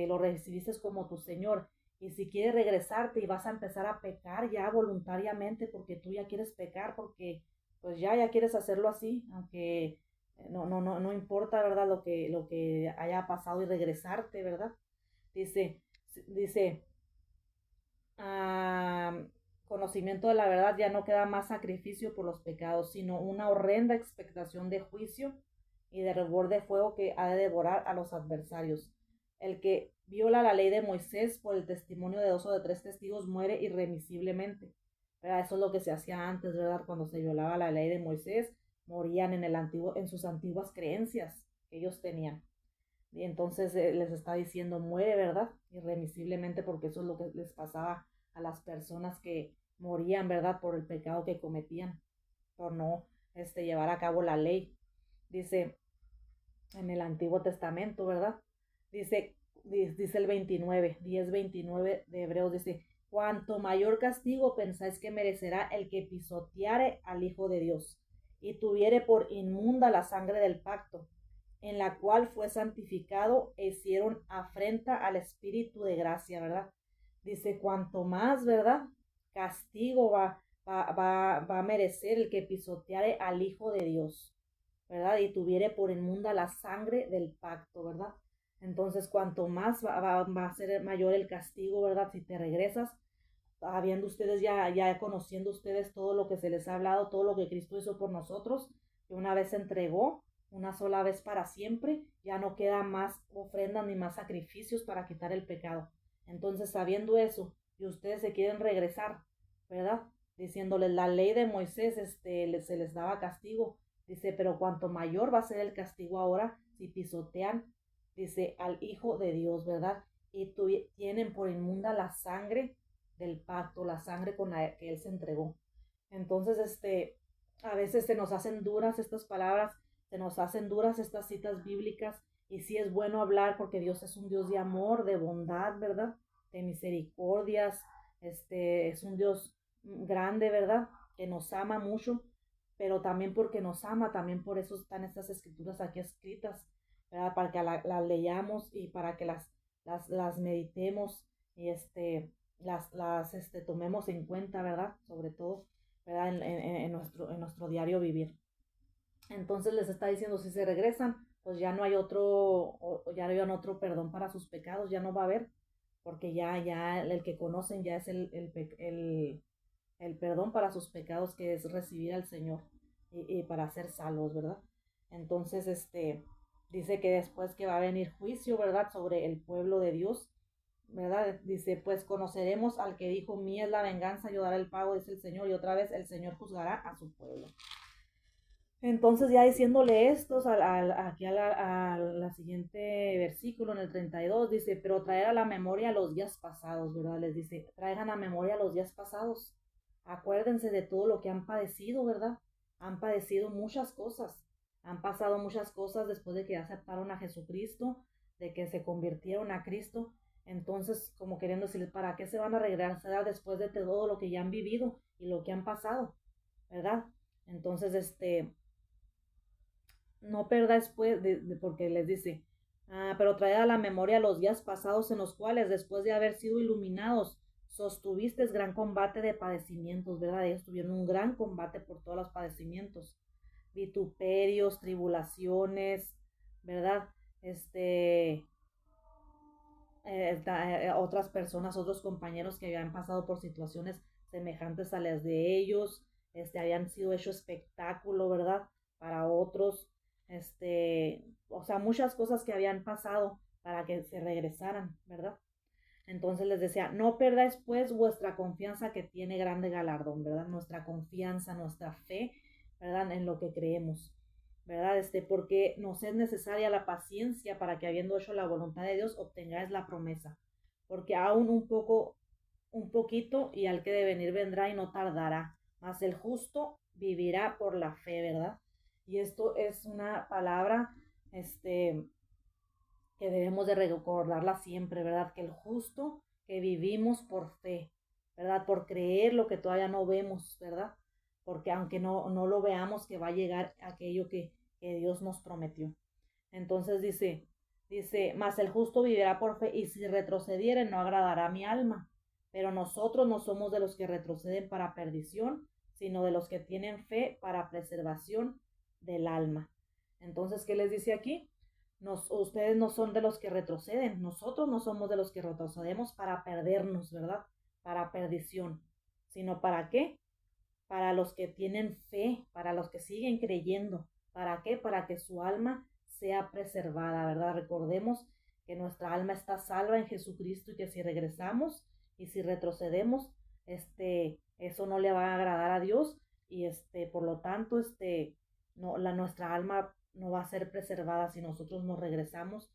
lo recibiste como tu Señor. Y si quieres regresarte y vas a empezar a pecar ya voluntariamente porque tú ya quieres pecar, porque pues ya quieres hacerlo así, aunque no importa, ¿verdad? Lo que haya pasado y regresarte, ¿verdad? Dice, conocimiento de la verdad, ya no queda más sacrificio por los pecados, sino una horrenda expectación de juicio y de reward de fuego que ha de devorar a los adversarios. El que viola la ley de Moisés por el testimonio de 2 o de 3 testigos muere irremisiblemente. ¿Verdad? Eso es lo que se hacía antes, ¿verdad? Cuando se violaba la ley de Moisés, morían en sus antiguas creencias que ellos tenían. Y entonces les está diciendo, muere, ¿verdad? Irremisiblemente, porque eso es lo que les pasaba a las personas que morían, ¿verdad? Por el pecado que cometían, por no llevar a cabo la ley. Dice en el Antiguo Testamento, ¿verdad? Dice el 10:29 de Hebreos, dice, cuanto mayor castigo pensáis que merecerá el que pisoteare al Hijo de Dios y tuviere por inmunda la sangre del pacto, en la cual fue santificado e hicieron afrenta al Espíritu de gracia, ¿verdad? Dice, cuanto más, ¿verdad? Castigo va a merecer el que pisoteare al Hijo de Dios, ¿verdad? Y tuviere por inmunda la sangre del pacto, ¿verdad? Entonces, cuanto más va a ser mayor el castigo, ¿verdad? Si te regresas, habiendo ustedes ya conociendo ustedes todo lo que se les ha hablado, todo lo que Cristo hizo por nosotros, que una vez se entregó, una sola vez para siempre, ya no queda más ofrendas ni más sacrificios para quitar el pecado. Entonces, sabiendo eso, y ustedes se quieren regresar, ¿verdad? Diciéndoles la ley de Moisés, se les daba castigo. Dice, pero cuanto mayor va a ser el castigo ahora si pisotean, dice, al Hijo de Dios, ¿verdad? Y tienen por inmunda la sangre del pacto, la sangre con la que Él se entregó. Entonces, a veces se nos hacen duras estas palabras, se nos hacen duras estas citas bíblicas, y sí es bueno hablar porque Dios es un Dios de amor, de bondad, ¿verdad? De misericordias, es un Dios grande, ¿verdad? Que nos ama mucho, pero también porque nos ama, también por eso están estas escrituras aquí escritas, ¿verdad? Para que las leamos y para que las meditemos y tomemos en cuenta, ¿verdad? Sobre todo, ¿verdad? En nuestro diario vivir. Entonces les está diciendo, si se regresan, pues ya no hay otro, ya no hay otro perdón para sus pecados, ya no va a haber, porque ya el que conocen ya es el perdón para sus pecados, que es recibir al Señor y para ser salvos, ¿verdad? Entonces, dice que después que va a venir juicio, ¿verdad? Sobre el pueblo de Dios, ¿verdad? Dice, pues conoceremos al que dijo, mía es la venganza, yo daré el pago, dice el Señor, y otra vez el Señor juzgará a su pueblo. Entonces ya diciéndole estos aquí a la siguiente versículo, en el 32 dice, pero traer a la memoria los días pasados, ¿verdad? Les dice, traigan a memoria los días pasados, acuérdense de todo lo que han padecido, ¿verdad? Han padecido muchas cosas, han pasado muchas cosas después de que aceptaron a Jesucristo, de que se convirtieron a Cristo. Entonces, como queriendo decirles, ¿para qué se van a regresar después de todo lo que ya han vivido y lo que han pasado, ¿verdad? Entonces, no perdáis pues, porque les dice, pero traed a la memoria los días pasados en los cuales, después de haber sido iluminados, sostuvisteis gran combate de padecimientos, ¿verdad? Ellos tuvieron un gran combate por todos los padecimientos, vituperios, tribulaciones, ¿verdad? Otras personas, otros compañeros que habían pasado por situaciones semejantes a las de ellos, habían sido hecho espectáculo, ¿verdad? Para otros, o sea, muchas cosas que habían pasado para que se regresaran, ¿verdad? Entonces les decía, no perdáis pues vuestra confianza que tiene grande galardón, ¿verdad? Nuestra confianza, nuestra fe, ¿verdad? En lo que creemos, ¿verdad? Porque nos es necesaria la paciencia para que habiendo hecho la voluntad de Dios obtengáis la promesa. Porque aún un poquito y al que de venir vendrá y no tardará, mas el justo vivirá por la fe, ¿verdad? Y esto es una palabra, que debemos de recordarla siempre, ¿verdad? Que el justo, que vivimos por fe, ¿verdad? Por creer lo que todavía no vemos, ¿verdad? Porque aunque no lo veamos, que va a llegar aquello que Dios nos prometió. Entonces dice, mas el justo vivirá por fe, y si retrocediere no agradará a mi alma. Pero nosotros no somos de los que retroceden para perdición, sino de los que tienen fe para preservación del alma. Entonces, ¿qué les dice aquí? Ustedes no son de los que retroceden, nosotros no somos de los que retrocedemos para perdernos, ¿verdad? Para perdición, sino ¿para qué? Para los que tienen fe, para los que siguen creyendo. ¿Para qué? Para que su alma sea preservada, ¿verdad? Recordemos que nuestra alma está salva en Jesucristo y que si regresamos y si retrocedemos, eso no le va a agradar a Dios y por lo tanto, no, nuestra alma no va a ser preservada si nosotros nos regresamos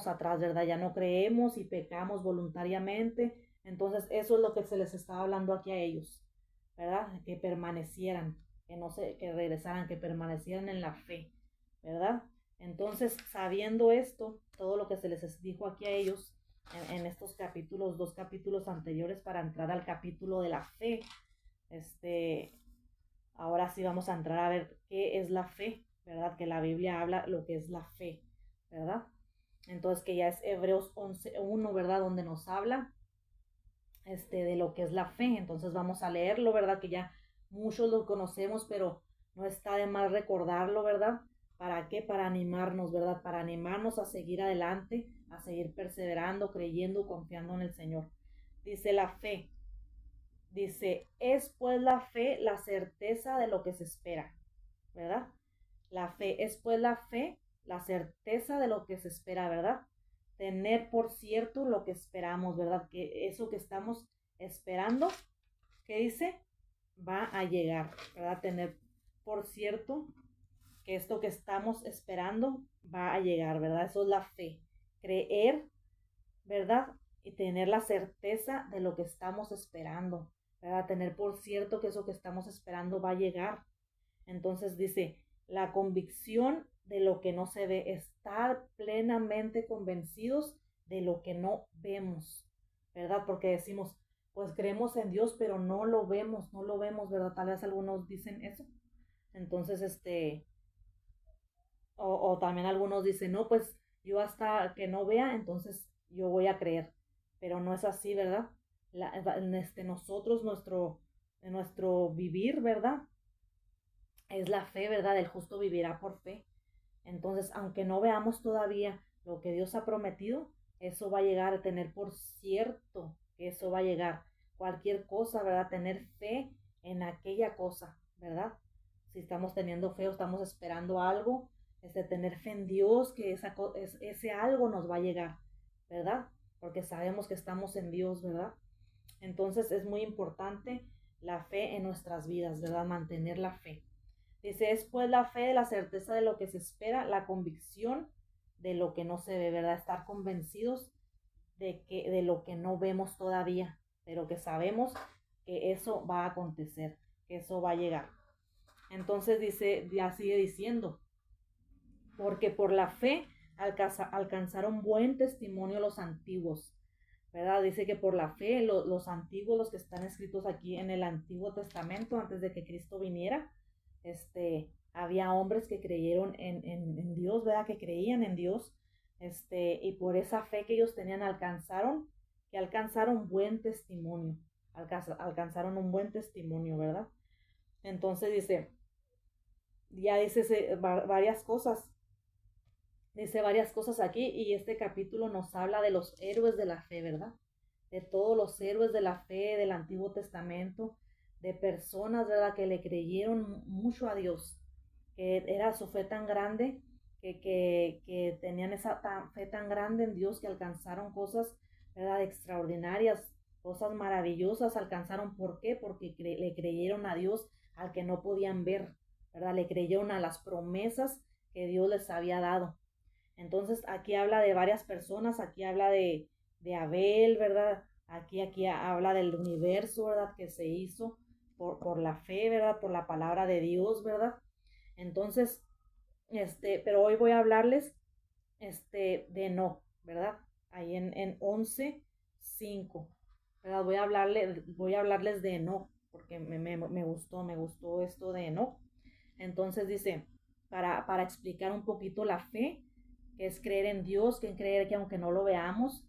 atrás, ¿verdad? Ya no creemos y pecamos voluntariamente. Entonces, eso es lo que se les estaba hablando aquí a ellos, ¿verdad? Que permanecieran, que regresaran, que permanecieran en la fe, ¿verdad? Entonces, sabiendo esto, todo lo que se les dijo aquí a ellos en estos capítulos, 2 capítulos anteriores para entrar al capítulo de la fe, ahora sí vamos a entrar a ver qué es la fe, ¿verdad? Que la Biblia habla lo que es la fe, ¿verdad? Entonces que ya es Hebreos 11:1, ¿verdad? Donde nos habla de lo que es la fe. Entonces vamos a leerlo, ¿verdad? Que ya muchos lo conocemos, pero no está de más recordarlo, ¿verdad? ¿Para qué? Para animarnos, ¿verdad? Para animarnos a seguir adelante, a seguir perseverando, creyendo, confiando en el Señor. Dice la fe. Dice, es pues la fe la certeza de lo que se espera, ¿verdad? La fe es pues la fe, la certeza de lo que se espera, ¿verdad? Tener por cierto lo que esperamos, ¿verdad? Que eso que estamos esperando, ¿qué dice? Va a llegar, ¿verdad? Tener por cierto que esto que estamos esperando va a llegar, ¿verdad? Eso es la fe. Creer, ¿verdad? Y tener la certeza de lo que estamos esperando, ¿verdad? Tener por cierto que eso que estamos esperando va a llegar. Entonces dice, la convicción de lo que no se ve, estar plenamente convencidos de lo que no vemos, ¿verdad? Porque decimos, pues creemos en Dios, pero no lo vemos, ¿verdad? Tal vez algunos dicen eso. Entonces, o también algunos dicen, no, pues yo hasta que no vea, entonces yo voy a creer, pero no es así, ¿verdad? Nosotros, nuestro vivir, ¿verdad? es la fe, ¿verdad? El justo vivirá por fe. Entonces, aunque no veamos todavía lo que Dios ha prometido, eso va a llegar a tener por cierto que eso va a llegar. Cualquier cosa, ¿verdad? Tener fe en aquella cosa, ¿verdad? Si estamos teniendo fe o estamos esperando algo, tener fe en Dios, que ese algo nos va a llegar, ¿verdad? Porque sabemos que estamos en Dios, ¿verdad? Entonces es muy importante la fe en nuestras vidas, ¿verdad? Mantener la fe. Dice, es pues la fe de la certeza de lo que se espera, la convicción de lo que no se ve, ¿verdad? Estar convencidos de lo que no vemos todavía, pero que sabemos que eso va a acontecer, que eso va a llegar. Entonces dice, ya sigue diciendo, porque por la fe alcanzaron buen testimonio los antiguos, ¿verdad? Dice que por la fe los antiguos, los que están escritos aquí en el Antiguo Testamento, antes de que Cristo viniera, había hombres que creyeron en Dios, ¿verdad? Que creían en Dios, y por esa fe que ellos tenían alcanzaron buen testimonio, alcanzaron un buen testimonio, ¿verdad? Entonces ya dice varias cosas, dice varias cosas aquí y este capítulo nos habla de los héroes de la fe, ¿verdad? De todos los héroes de la fe del Antiguo Testamento, de personas, ¿verdad? Que le creyeron mucho a Dios, que era su fe tan grande, que tenían esa fe tan grande en Dios que alcanzaron cosas, ¿verdad? Extraordinarias, cosas maravillosas alcanzaron. ¿Por qué? Porque le creyeron a Dios al que no podían ver, ¿verdad? Le creyeron a las promesas que Dios les había dado. Entonces aquí habla de varias personas, aquí habla de Abel, ¿verdad? Aquí habla del universo, ¿verdad? Que se hizo por la fe, ¿verdad? Por la palabra de Dios, ¿verdad? Entonces, pero hoy voy a hablarles, de Enoc, ¿verdad? Ahí en 11:5, ¿verdad? Voy a hablarles de Enoc, porque me gustó esto de Enoc. Entonces dice, para explicar un poquito la fe, que es creer en Dios, que es creer que aunque no lo veamos,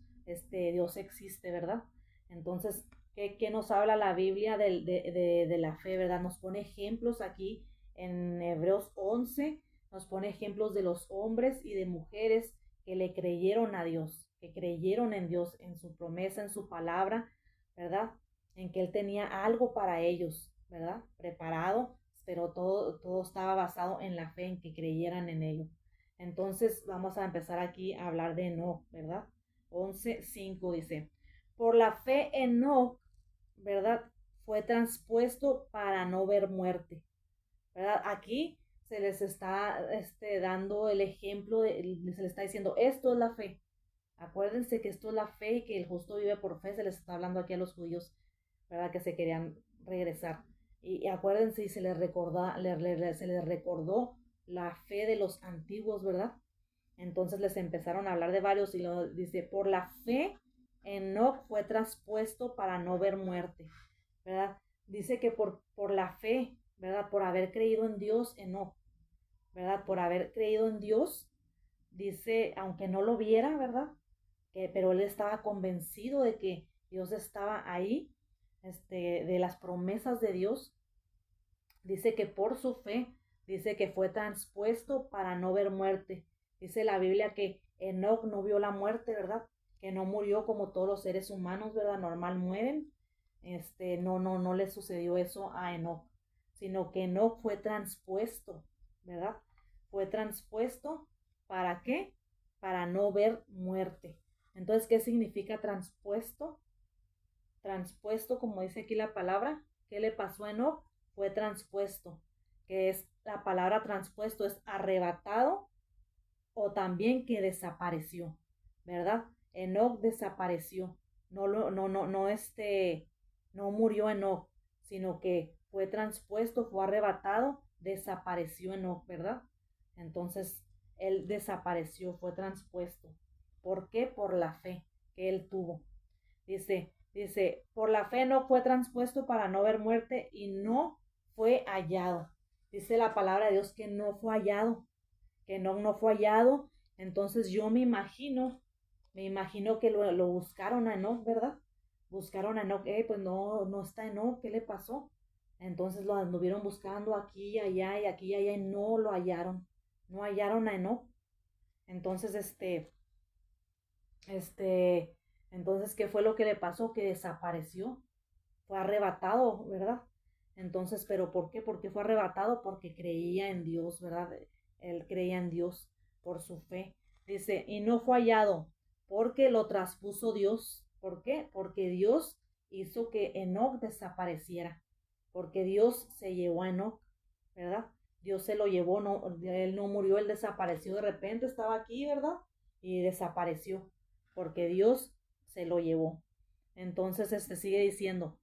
Dios existe, ¿verdad? Entonces, ¿qué nos habla la Biblia de la fe, ¿verdad? Nos pone ejemplos aquí en Hebreos 11, nos pone ejemplos de los hombres y de mujeres que le creyeron a Dios, que creyeron en Dios, en su promesa, en su palabra, ¿verdad? En que Él tenía algo para ellos, ¿verdad? Preparado, pero todo estaba basado en la fe, en que creyeran en ello. Entonces vamos a empezar aquí a hablar de Enoc, ¿verdad? 11:5 dice, por la fe Enoc, ¿verdad? Fue transpuesto para no ver muerte, ¿verdad? Aquí se les está dando el ejemplo, se les está diciendo, esto es la fe. Acuérdense que esto es la fe y que el justo vive por fe, se les está hablando aquí a los judíos, ¿verdad? Que se querían regresar. Y acuérdense, y se les recordó la fe de los antiguos, ¿verdad? Entonces les empezaron a hablar de varios y lo dice, por la fe Enoc fue traspuesto para no ver muerte, ¿verdad? Dice que por la fe, ¿verdad? Por haber creído en Dios, Enoc, ¿verdad? Por haber creído en Dios, dice, aunque no lo viera, ¿verdad? Pero él estaba convencido de que Dios estaba ahí, de las promesas de Dios. Dice que por su fe, dice que fue transpuesto para no ver muerte. Dice la Biblia que Enoc no vio la muerte, ¿verdad? Que no murió como todos los seres humanos, ¿verdad? Normal mueren. No le sucedió eso a Enoc, sino que Enoc fue transpuesto, ¿verdad? Fue transpuesto, ¿para qué? Para no ver muerte. Entonces, ¿qué significa transpuesto? Transpuesto, como dice aquí la palabra, ¿qué le pasó a Enoc? Fue transpuesto, que es la palabra transpuesto, es arrebatado o también que desapareció, ¿verdad? Enoc desapareció, no murió Enoc, sino que fue transpuesto, fue arrebatado, desapareció Enoc, ¿verdad? Entonces, él desapareció, fue transpuesto. ¿Por qué? Por la fe que él tuvo. Dice, por la fe no fue transpuesto para no ver muerte y no fue hallado. Dice la palabra de Dios que no fue hallado, que no fue hallado. Entonces yo me imagino que lo buscaron a Enoc, ¿verdad? Buscaron a Enoc, pues no está Enoc, ¿qué le pasó? Entonces lo anduvieron buscando aquí y allá y aquí y allá y no lo hallaron. No hallaron a Enoc. Entonces, este, entonces, ¿qué fue lo que le pasó? Que desapareció. Fue arrebatado, ¿verdad? Entonces, ¿pero por qué? Porque fue arrebatado porque creía en Dios, ¿verdad? Él creía en Dios por su fe. Dice, y no fue hallado porque lo traspuso Dios. ¿Por qué? Porque Dios hizo que Enoc desapareciera. Porque Dios se llevó a Enoc, ¿verdad? Dios se lo llevó, no, él no murió, él desapareció de repente, estaba aquí, ¿verdad? Y desapareció, porque Dios se lo llevó. Entonces, sigue diciendo,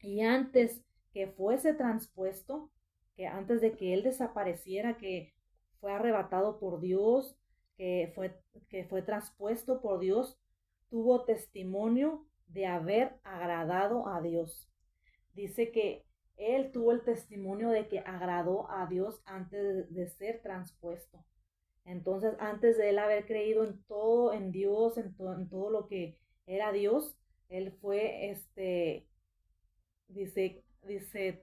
y antes que fuese transpuesto, que antes de que él desapareciera, que fue arrebatado por Dios, que fue traspuesto por Dios, tuvo testimonio de haber agradado a Dios. Dice que él tuvo el testimonio de que agradó a Dios antes de ser transpuesto. Entonces, antes de él haber creído en todo, en Dios, en todo lo que era Dios, él fue,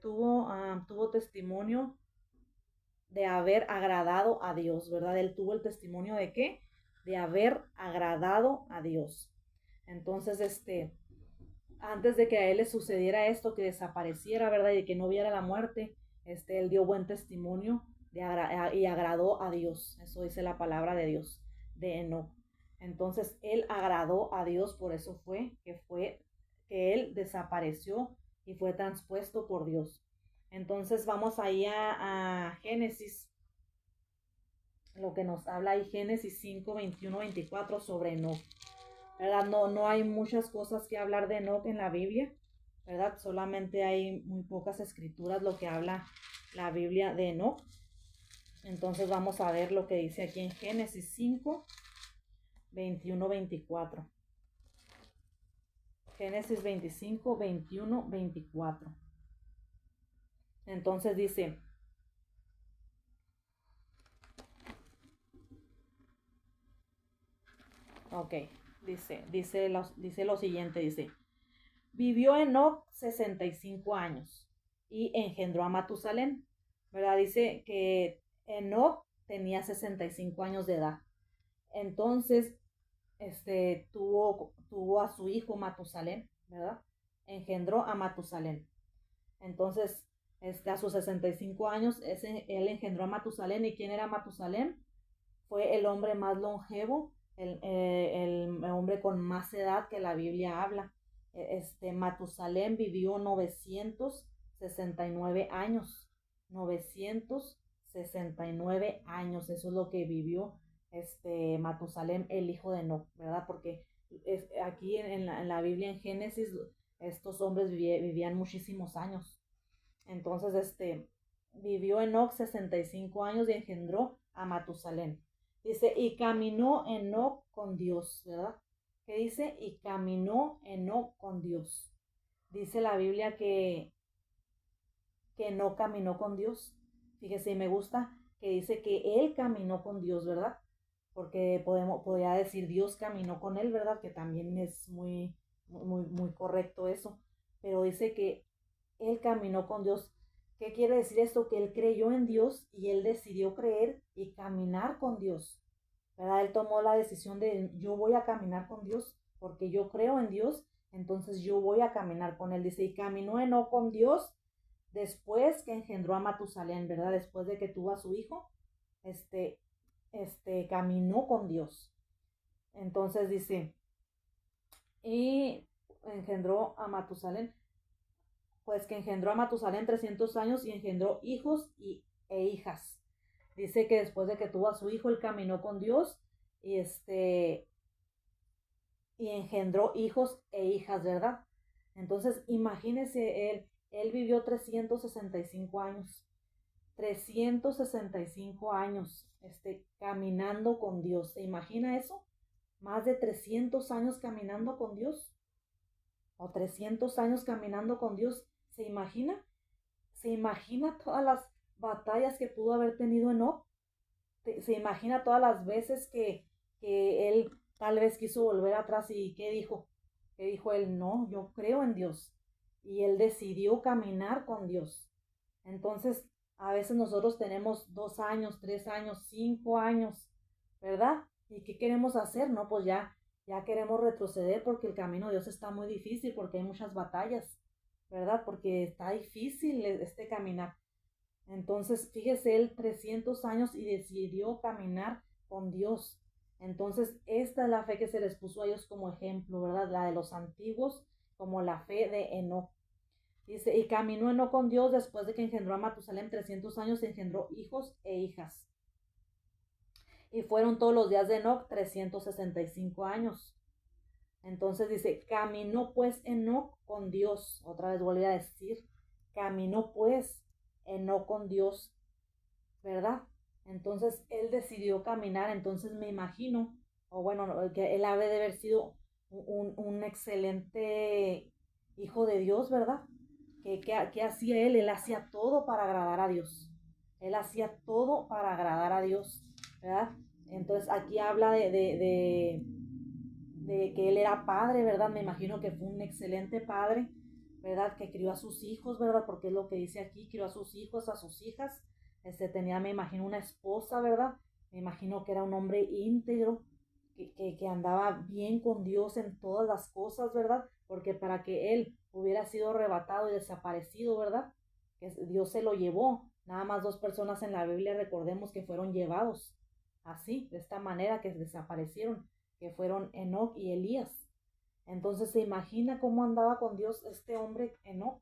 tuvo testimonio de haber agradado a Dios, ¿verdad? Él tuvo el testimonio de qué? De haber agradado a Dios. Entonces, antes de que a él le sucediera esto, que desapareciera, ¿verdad? Y que no viera la muerte, él dio buen testimonio y agradó a Dios. Eso dice la palabra de Dios, de Enoc. Entonces, él agradó a Dios, por eso fue que él desapareció y fue transpuesto por Dios. Entonces, vamos ahí a Génesis, lo que nos habla ahí, Génesis 5, 21, 24 sobre Enoc. ¿Verdad? No, no hay muchas cosas que hablar de Enoc en la Biblia, ¿verdad? Solamente hay muy pocas escrituras lo que habla la Biblia de Enoc. Entonces vamos a ver lo que dice aquí en Génesis 5, 21, 24. Génesis 25, 21, 24. Entonces dice, ok, dice lo siguiente, dice, vivió Enoc 65 años y engendró a Matusalén, ¿verdad? Dice que Enoc tenía 65 años de edad. Entonces, tuvo a su hijo Matusalén, ¿verdad? Engendró a Matusalén. Entonces, a sus 65 años, él engendró a Matusalén. ¿Y quién era Matusalén? Fue el hombre más longevo, el hombre con más edad que la Biblia habla. Matusalén vivió 969 años. 969 años, eso es lo que vivió Matusalén, el hijo de Enoc, ¿verdad? Porque aquí en la Biblia, en Génesis, estos hombres vivían muchísimos años. Entonces, vivió Enoc 65 años y engendró a Matusalén. Dice, y caminó Enoc con Dios, ¿verdad? ¿Qué dice? Y caminó Enoc con Dios. Dice la Biblia que no caminó con Dios. Fíjese, me gusta que dice que él caminó con Dios, ¿verdad? Porque podría decir Dios caminó con él, ¿verdad? Que también es muy correcto eso. Pero dice que él caminó con Dios. ¿Qué quiere decir esto? Que él creyó en Dios y él decidió creer y caminar con Dios, ¿verdad? Él tomó la decisión de yo voy a caminar con Dios porque yo creo en Dios, entonces yo voy a caminar con él. Dice, y caminó Enoc con Dios después que engendró a Matusalén, ¿verdad? Después de que tuvo a su hijo, este, caminó con Dios. Entonces dice, y engendró a Matusalén, pues que engendró a Matusalén 300 años y engendró hijos e hijas. Dice que después de que tuvo a su hijo, él caminó con Dios y y engendró hijos e hijas, ¿verdad? Entonces, imagínese él vivió 365 años. 365 años, caminando con Dios. ¿Se imagina eso? Más de 300 años caminando con Dios. O 300 años caminando con Dios. ¿Se imagina? ¿Se imagina todas las batallas que pudo haber tenido Enoc? ¿Se imagina todas las veces que él tal vez quiso volver atrás y qué dijo? ¿Qué dijo él? No, yo creo en Dios. y él decidió caminar con Dios. Entonces, a veces nosotros tenemos 2 años, 3 años, 5 años, ¿verdad? ¿Y qué queremos hacer? No, pues ya queremos retroceder porque el camino de Dios está muy difícil, porque hay muchas batallas, ¿verdad? Porque está difícil este caminar. Entonces, fíjese, él 300 años y decidió caminar con Dios. Entonces, esta es la fe que se les puso a ellos como ejemplo, ¿verdad? La de los antiguos, como la fe de Enoc. Dice, y caminó Enoc con Dios después de que engendró a Matusalem 300 años, engendró hijos e hijas. Y fueron todos los días de Enoc 365 años. Entonces dice, caminó pues Enoc con Dios. Otra vez vuelve a decir, caminó pues Enoc con Dios, ¿verdad? Entonces él decidió caminar, entonces me imagino, o bueno, que él ha de haber sido un excelente hijo de Dios, ¿verdad? ¿Qué hacía él? Él hacía todo para agradar a Dios. Él hacía todo para agradar a Dios, ¿verdad? Entonces aquí habla de que él era padre, ¿verdad? Me imagino que fue un excelente padre, ¿verdad? Que crió a sus hijos, ¿verdad? Porque es lo que dice aquí, crió a sus hijos, a sus hijas. Tenía, me imagino, una esposa, ¿verdad? Me imagino que era un hombre íntegro, que andaba bien con Dios en todas las cosas, ¿verdad? Porque para que él hubiera sido arrebatado y desaparecido, ¿verdad? Que Dios se lo llevó. Nada más 2 personas en la Biblia recordemos que fueron llevados así, de esta manera, que desaparecieron, que fueron Enoc y Elías. Entonces se imagina cómo andaba con Dios este hombre Enoc.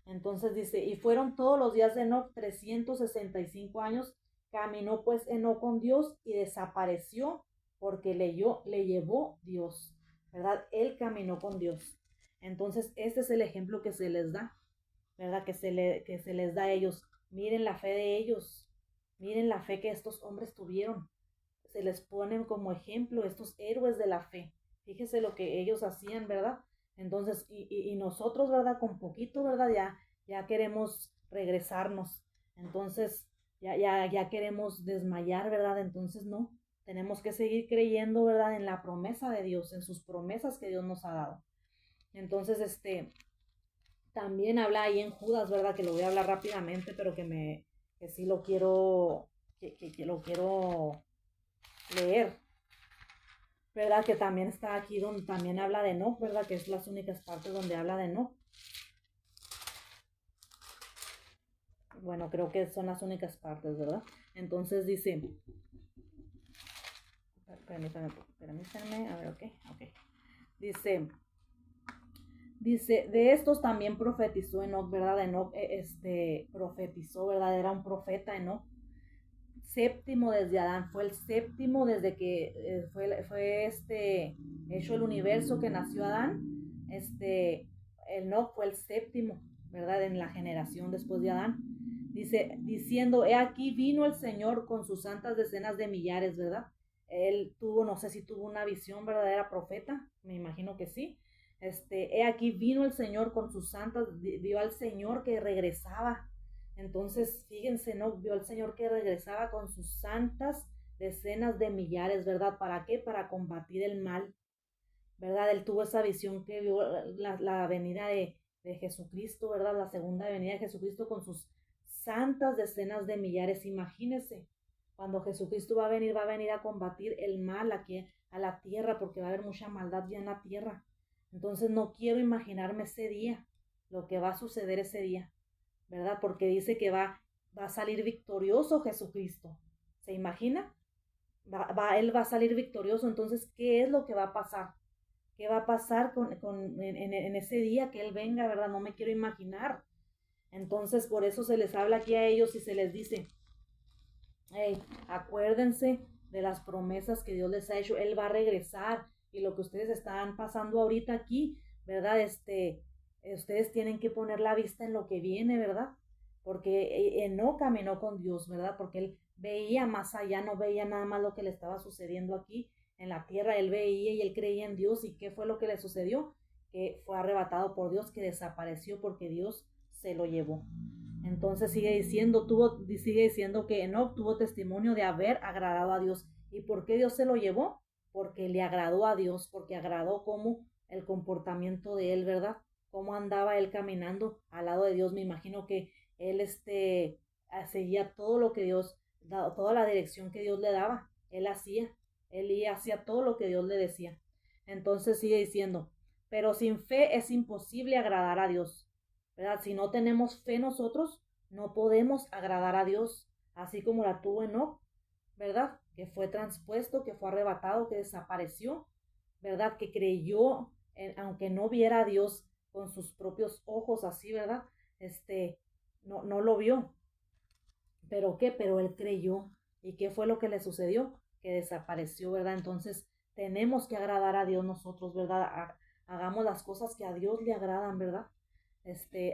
Entonces dice, y fueron todos los días de Enoc 365 años, caminó pues Enoc con Dios y desapareció porque le llevó Dios, ¿verdad? Él caminó con Dios. Entonces este es el ejemplo que se les da, ¿verdad? Que se les da a ellos. Miren la fe de ellos, miren la fe que estos hombres tuvieron. Se les ponen como ejemplo estos héroes de la fe. Fíjese lo que ellos hacían, ¿verdad? Entonces, y nosotros, ¿verdad? Con poquito, ¿verdad? Ya queremos regresarnos. Entonces, ya queremos desmayar, ¿verdad? Entonces, no. Tenemos que seguir creyendo, ¿verdad? En la promesa de Dios, en sus promesas que Dios nos ha dado. Entonces, también habla ahí en Judas, ¿verdad? Que lo voy a hablar rápidamente, pero que sí lo quiero, que lo quiero leer, ¿verdad? Que también está aquí donde también habla de Enoc, ¿verdad? Que es las únicas partes donde habla de Enoc. Bueno, creo que son las únicas partes, ¿verdad? Entonces dice, permítanme, a ver, ok. Dice, de estos también profetizó Enoc, ¿verdad? Enoc, profetizó, ¿verdad? Era un profeta Enoc. Séptimo desde Adán, fue el séptimo desde que fue hecho el universo, que nació Adán. Enoc fue el séptimo, ¿verdad? En la generación después de Adán. Dice, diciendo, he aquí vino el Señor con sus santas decenas de millares, ¿verdad? Él tuvo, no sé si tuvo una visión verdadera profeta, me imagino que sí. He aquí vino el Señor con sus santas, vio al Señor que regresaba. Entonces, fíjense, ¿no? Vio al Señor que regresaba con sus santas decenas de millares, ¿verdad? ¿Para qué? Para combatir el mal, ¿verdad? Él tuvo esa visión que vio la venida de Jesucristo, ¿verdad? La segunda venida de Jesucristo con sus santas decenas de millares. Imagínense, cuando Jesucristo va a venir a combatir el mal aquí a la tierra, porque va a haber mucha maldad ya en la tierra. Entonces no quiero imaginarme ese día, lo que va a suceder ese día, ¿verdad? Porque dice que va a salir victorioso Jesucristo. ¿Se imagina? Él va a salir victorioso. Entonces, ¿qué es lo que va a pasar? ¿Qué va a pasar en ese día que Él venga, verdad? No me quiero imaginar. Entonces, por eso se les habla aquí a ellos y se les dice, hey, acuérdense de las promesas que Dios les ha hecho. Él va a regresar, y lo que ustedes están pasando ahorita aquí, ¿verdad? Ustedes tienen que poner la vista en lo que viene, ¿verdad? Porque no caminó con Dios, ¿verdad? Porque él veía más allá, no veía nada más lo que le estaba sucediendo aquí en la tierra. Él veía y él creía en Dios. ¿Y qué fue lo que le sucedió? Que fue arrebatado por Dios, que desapareció porque Dios se lo llevó. Entonces sigue diciendo que Enoc tuvo testimonio de haber agradado a Dios. ¿Y por qué Dios se lo llevó? Porque le agradó a Dios, porque agradó como el comportamiento de él, ¿verdad? cómo andaba él caminando al lado de Dios. Me imagino que él seguía todo lo que Dios, toda la dirección que Dios le daba, él hacía todo lo que Dios le decía. Entonces sigue diciendo, pero sin fe es imposible agradar a Dios, ¿verdad? Si no tenemos fe nosotros, no podemos agradar a Dios, así como la tuvo Enoc, ¿verdad? Que fue transpuesto, que fue arrebatado, que desapareció, ¿verdad? Que creyó, aunque no viera a Dios con sus propios ojos así, ¿verdad? No lo vio. ¿Pero qué? Pero él creyó. ¿Y qué fue lo que le sucedió? Que desapareció, ¿verdad? Entonces tenemos que agradar a Dios nosotros, ¿verdad? Hagamos las cosas que a Dios le agradan, ¿verdad?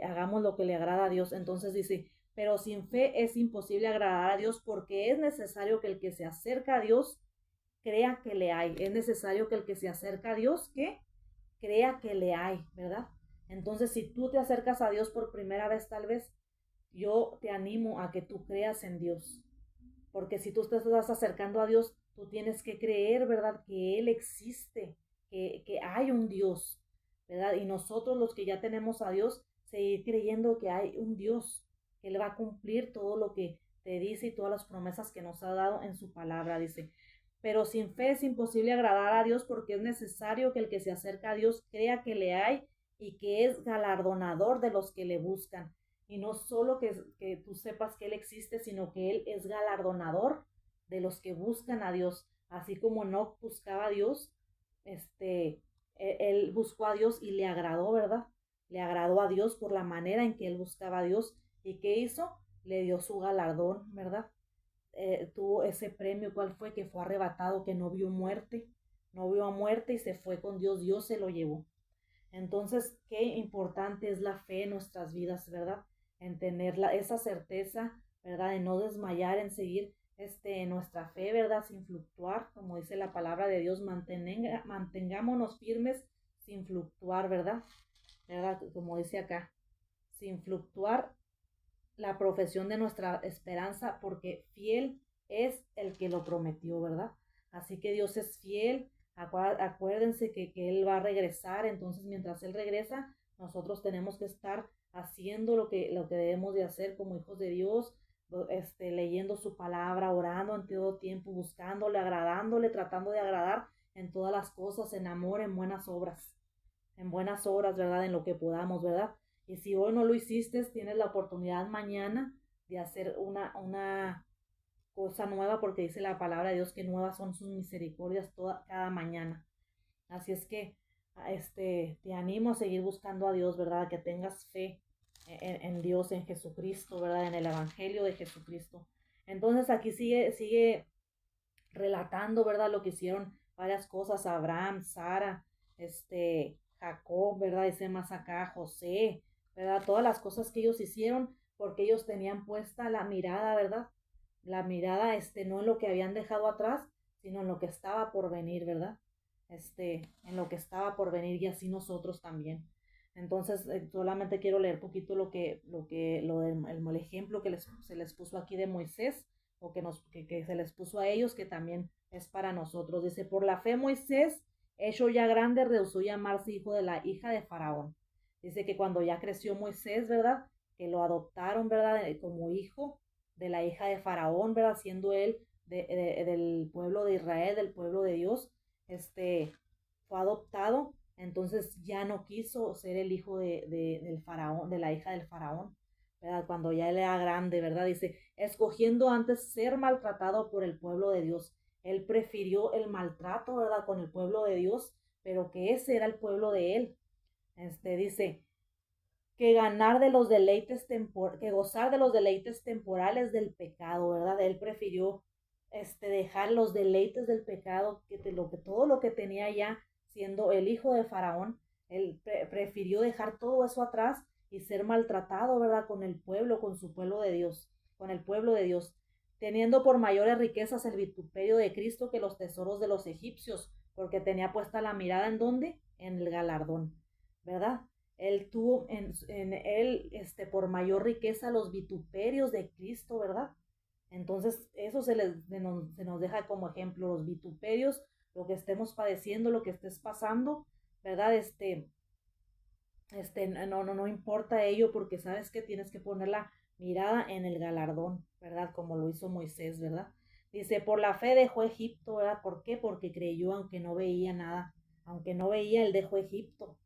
Hagamos lo que le agrada a Dios. Entonces dice, pero sin fe es imposible agradar a Dios porque es necesario que el que se acerca a Dios crea que le hay. Es necesario que el que se acerca a Dios, ¿qué? Crea que le hay, ¿verdad? Entonces, si tú te acercas a Dios por primera vez, tal vez, yo te animo a que tú creas en Dios. Porque si tú te estás acercando a Dios, tú tienes que creer, ¿verdad? Que Él existe, que hay un Dios, ¿verdad? Y nosotros los que ya tenemos a Dios, seguir creyendo que hay un Dios, que Él va a cumplir todo lo que te dice y todas las promesas que nos ha dado en su palabra, dice. Pero sin fe es imposible agradar a Dios porque es necesario que el que se acerca a Dios crea que le hay y que es galardonador de los que le buscan. Y no solo que tú sepas que Él existe, sino que Él es galardonador de los que buscan a Dios. Así como no buscaba a Dios, él buscó a Dios y le agradó, ¿verdad? Le agradó a Dios por la manera en que él buscaba a Dios. ¿Y qué hizo? Le dio su galardón, ¿verdad? Tuvo ese premio, ¿cuál fue? Que fue arrebatado, que no vio a muerte y se fue con Dios, Dios se lo llevó. Entonces, qué importante es la fe en nuestras vidas, ¿verdad? En tener esa certeza, ¿verdad? De no desmayar, en seguir nuestra fe, ¿verdad? Sin fluctuar, como dice la palabra de Dios, mantengámonos firmes sin fluctuar, ¿verdad? ¿Verdad? Como dice acá, sin fluctuar la profesión de nuestra esperanza, porque fiel es el que lo prometió, ¿verdad? Así que Dios es fiel. Acuérdense que Él va a regresar, entonces mientras Él regresa, nosotros tenemos que estar haciendo lo que debemos de hacer como hijos de Dios, leyendo su palabra, orando en todo tiempo, buscándole, agradándole, tratando de agradar en todas las cosas, en amor, en buenas obras, ¿verdad? En lo que podamos, ¿verdad? Y si hoy no lo hiciste, tienes la oportunidad mañana de hacer una cosa nueva, porque dice la palabra de Dios que nuevas son sus misericordias cada mañana. Así es que te animo a seguir buscando a Dios, ¿verdad? Que tengas fe en Dios, en Jesucristo, ¿verdad? En el Evangelio de Jesucristo. Entonces aquí sigue relatando, ¿verdad? Lo que hicieron varias cosas, Abraham, Sara, Jacob, ¿verdad? Dice más acá, José, ¿verdad? Todas las cosas que ellos hicieron porque ellos tenían puesta la mirada, ¿verdad? La mirada, no en lo que habían dejado atrás, sino en lo que estaba por venir, ¿verdad? En lo que estaba por venir y así nosotros también. Entonces, solamente quiero leer poquito el ejemplo que se les puso aquí de Moisés, o que se les puso a ellos, que también es para nosotros. Dice, por la fe Moisés, hecho ya grande, rehusó llamarse hijo de la hija de Faraón. Dice que cuando ya creció Moisés, ¿verdad? Que lo adoptaron, ¿verdad? Como hijo de la hija de Faraón, ¿verdad? Siendo él del pueblo de Israel, del pueblo de Dios, fue adoptado, entonces ya no quiso ser el hijo del faraón, de la hija del faraón, ¿verdad? Cuando ya él era grande, ¿verdad? Dice, escogiendo antes ser maltratado por el pueblo de Dios. Él prefirió el maltrato, ¿verdad? Con el pueblo de Dios, pero que ese era el pueblo de él. Dice, que ganar de los deleites que gozar de los deleites temporales del pecado, ¿verdad? Él prefirió dejar los deleites del pecado, todo lo que tenía ya siendo el hijo de Faraón, él prefirió dejar todo eso atrás y ser maltratado, ¿verdad? Con el pueblo, con su pueblo de Dios, con el pueblo de Dios, teniendo por mayores riquezas el vituperio de Cristo que los tesoros de los egipcios, porque tenía puesta la mirada en dónde, en el galardón, ¿verdad? Él tuvo en él, por mayor riqueza los vituperios de Cristo, ¿verdad? Entonces, eso se nos deja como ejemplo, los vituperios, lo que estemos padeciendo, lo que estés pasando, ¿verdad? No importa ello porque sabes que tienes que poner la mirada en el galardón, ¿verdad? Como lo hizo Moisés, ¿verdad? Dice, por la fe dejó Egipto, ¿verdad? ¿Por qué? Porque creyó aunque no veía nada. Aunque no veía, él dejó Egipto.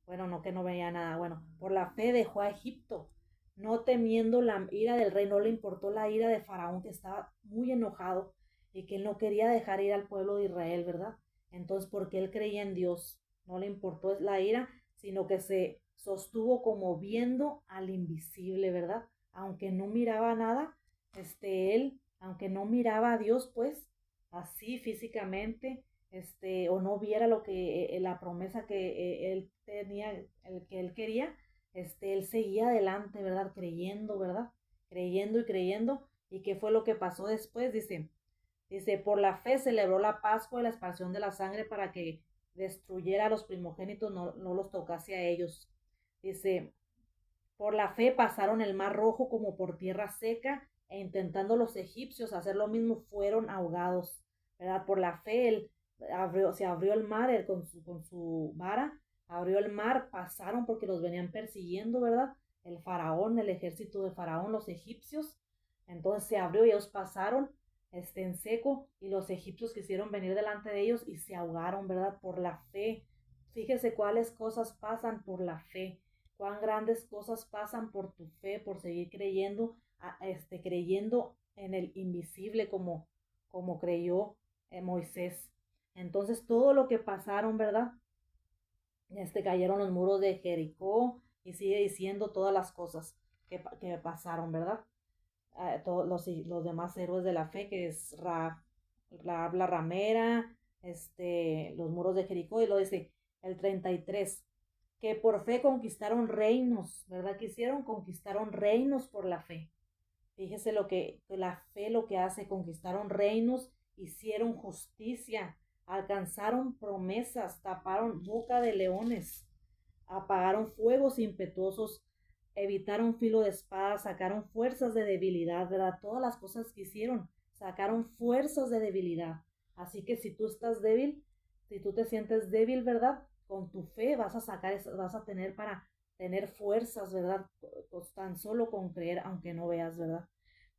Bueno, no que no veía nada. Bueno, por la fe dejó a Egipto, no temiendo la ira del rey, no le importó la ira de Faraón, que estaba muy enojado y que él no quería dejar ir al pueblo de Israel, ¿verdad? Entonces, porque él creía en Dios, no le importó la ira, sino que se sostuvo como viendo al invisible, ¿verdad? Aunque no miraba nada, él, aunque no miraba a Dios, pues, así físicamente, o no viera lo que la promesa que él tenía, el que él quería, él seguía adelante, ¿verdad? Creyendo, ¿verdad? Creyendo y creyendo. ¿Y qué fue lo que pasó después? Dice, por la fe celebró la Pascua y la expansión de la sangre para que destruyera a los primogénitos, no los tocase a ellos. Dice, por la fe pasaron el mar rojo como por tierra seca e intentando los egipcios hacer lo mismo fueron ahogados, ¿verdad? Por la fe se abrió el mar con su vara, abrió el mar, pasaron porque los venían persiguiendo, ¿verdad? El faraón, el ejército de faraón, los egipcios. Entonces se abrió y ellos pasaron en seco y los egipcios quisieron venir delante de ellos y se ahogaron, ¿verdad? Por la fe. Fíjese cuáles cosas pasan por la fe, cuán grandes cosas pasan por tu fe, por seguir creyendo, creyendo en el invisible como creyó Moisés. Entonces todo lo que pasaron, ¿verdad? Cayeron los muros de Jericó y sigue diciendo todas las cosas que pasaron, ¿verdad? Todos los demás héroes de la fe, que es la ramera, los muros de Jericó, y lo dice el 33, que por fe conquistaron reinos, ¿verdad? Que hicieron, conquistaron reinos por la fe. Fíjese lo que la fe lo que hace, conquistaron reinos, hicieron justicia, alcanzaron promesas, taparon boca de leones, apagaron fuegos impetuosos, evitaron filo de espada, sacaron fuerzas de debilidad, ¿verdad? Todas las cosas que hicieron, sacaron fuerzas de debilidad. Así que si tú estás débil, si tú te sientes débil, ¿verdad? Con tu fe vas a sacar, vas a tener para tener fuerzas, ¿verdad? Pues tan solo con creer, aunque no veas, ¿verdad?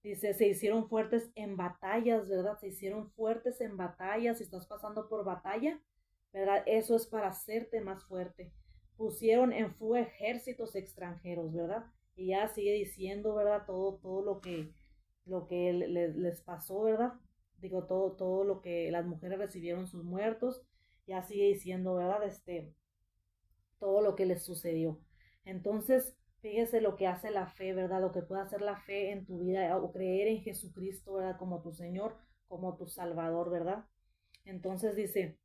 Dice, se hicieron fuertes en batallas, ¿verdad? Se hicieron fuertes en batallas. Si estás pasando por batalla, ¿verdad? Eso es para hacerte más fuerte. Pusieron en fuga ejércitos extranjeros, ¿verdad? Y ya sigue diciendo, ¿verdad? Todo lo que les pasó, ¿verdad? Digo, todo lo que las mujeres recibieron sus muertos. Ya sigue diciendo, ¿verdad? Todo lo que les sucedió. Entonces, fíjese lo que hace la fe, ¿verdad? Lo que puede hacer la fe en tu vida o creer en Jesucristo, ¿verdad? Como tu Señor, como tu Salvador, ¿verdad? Entonces dice,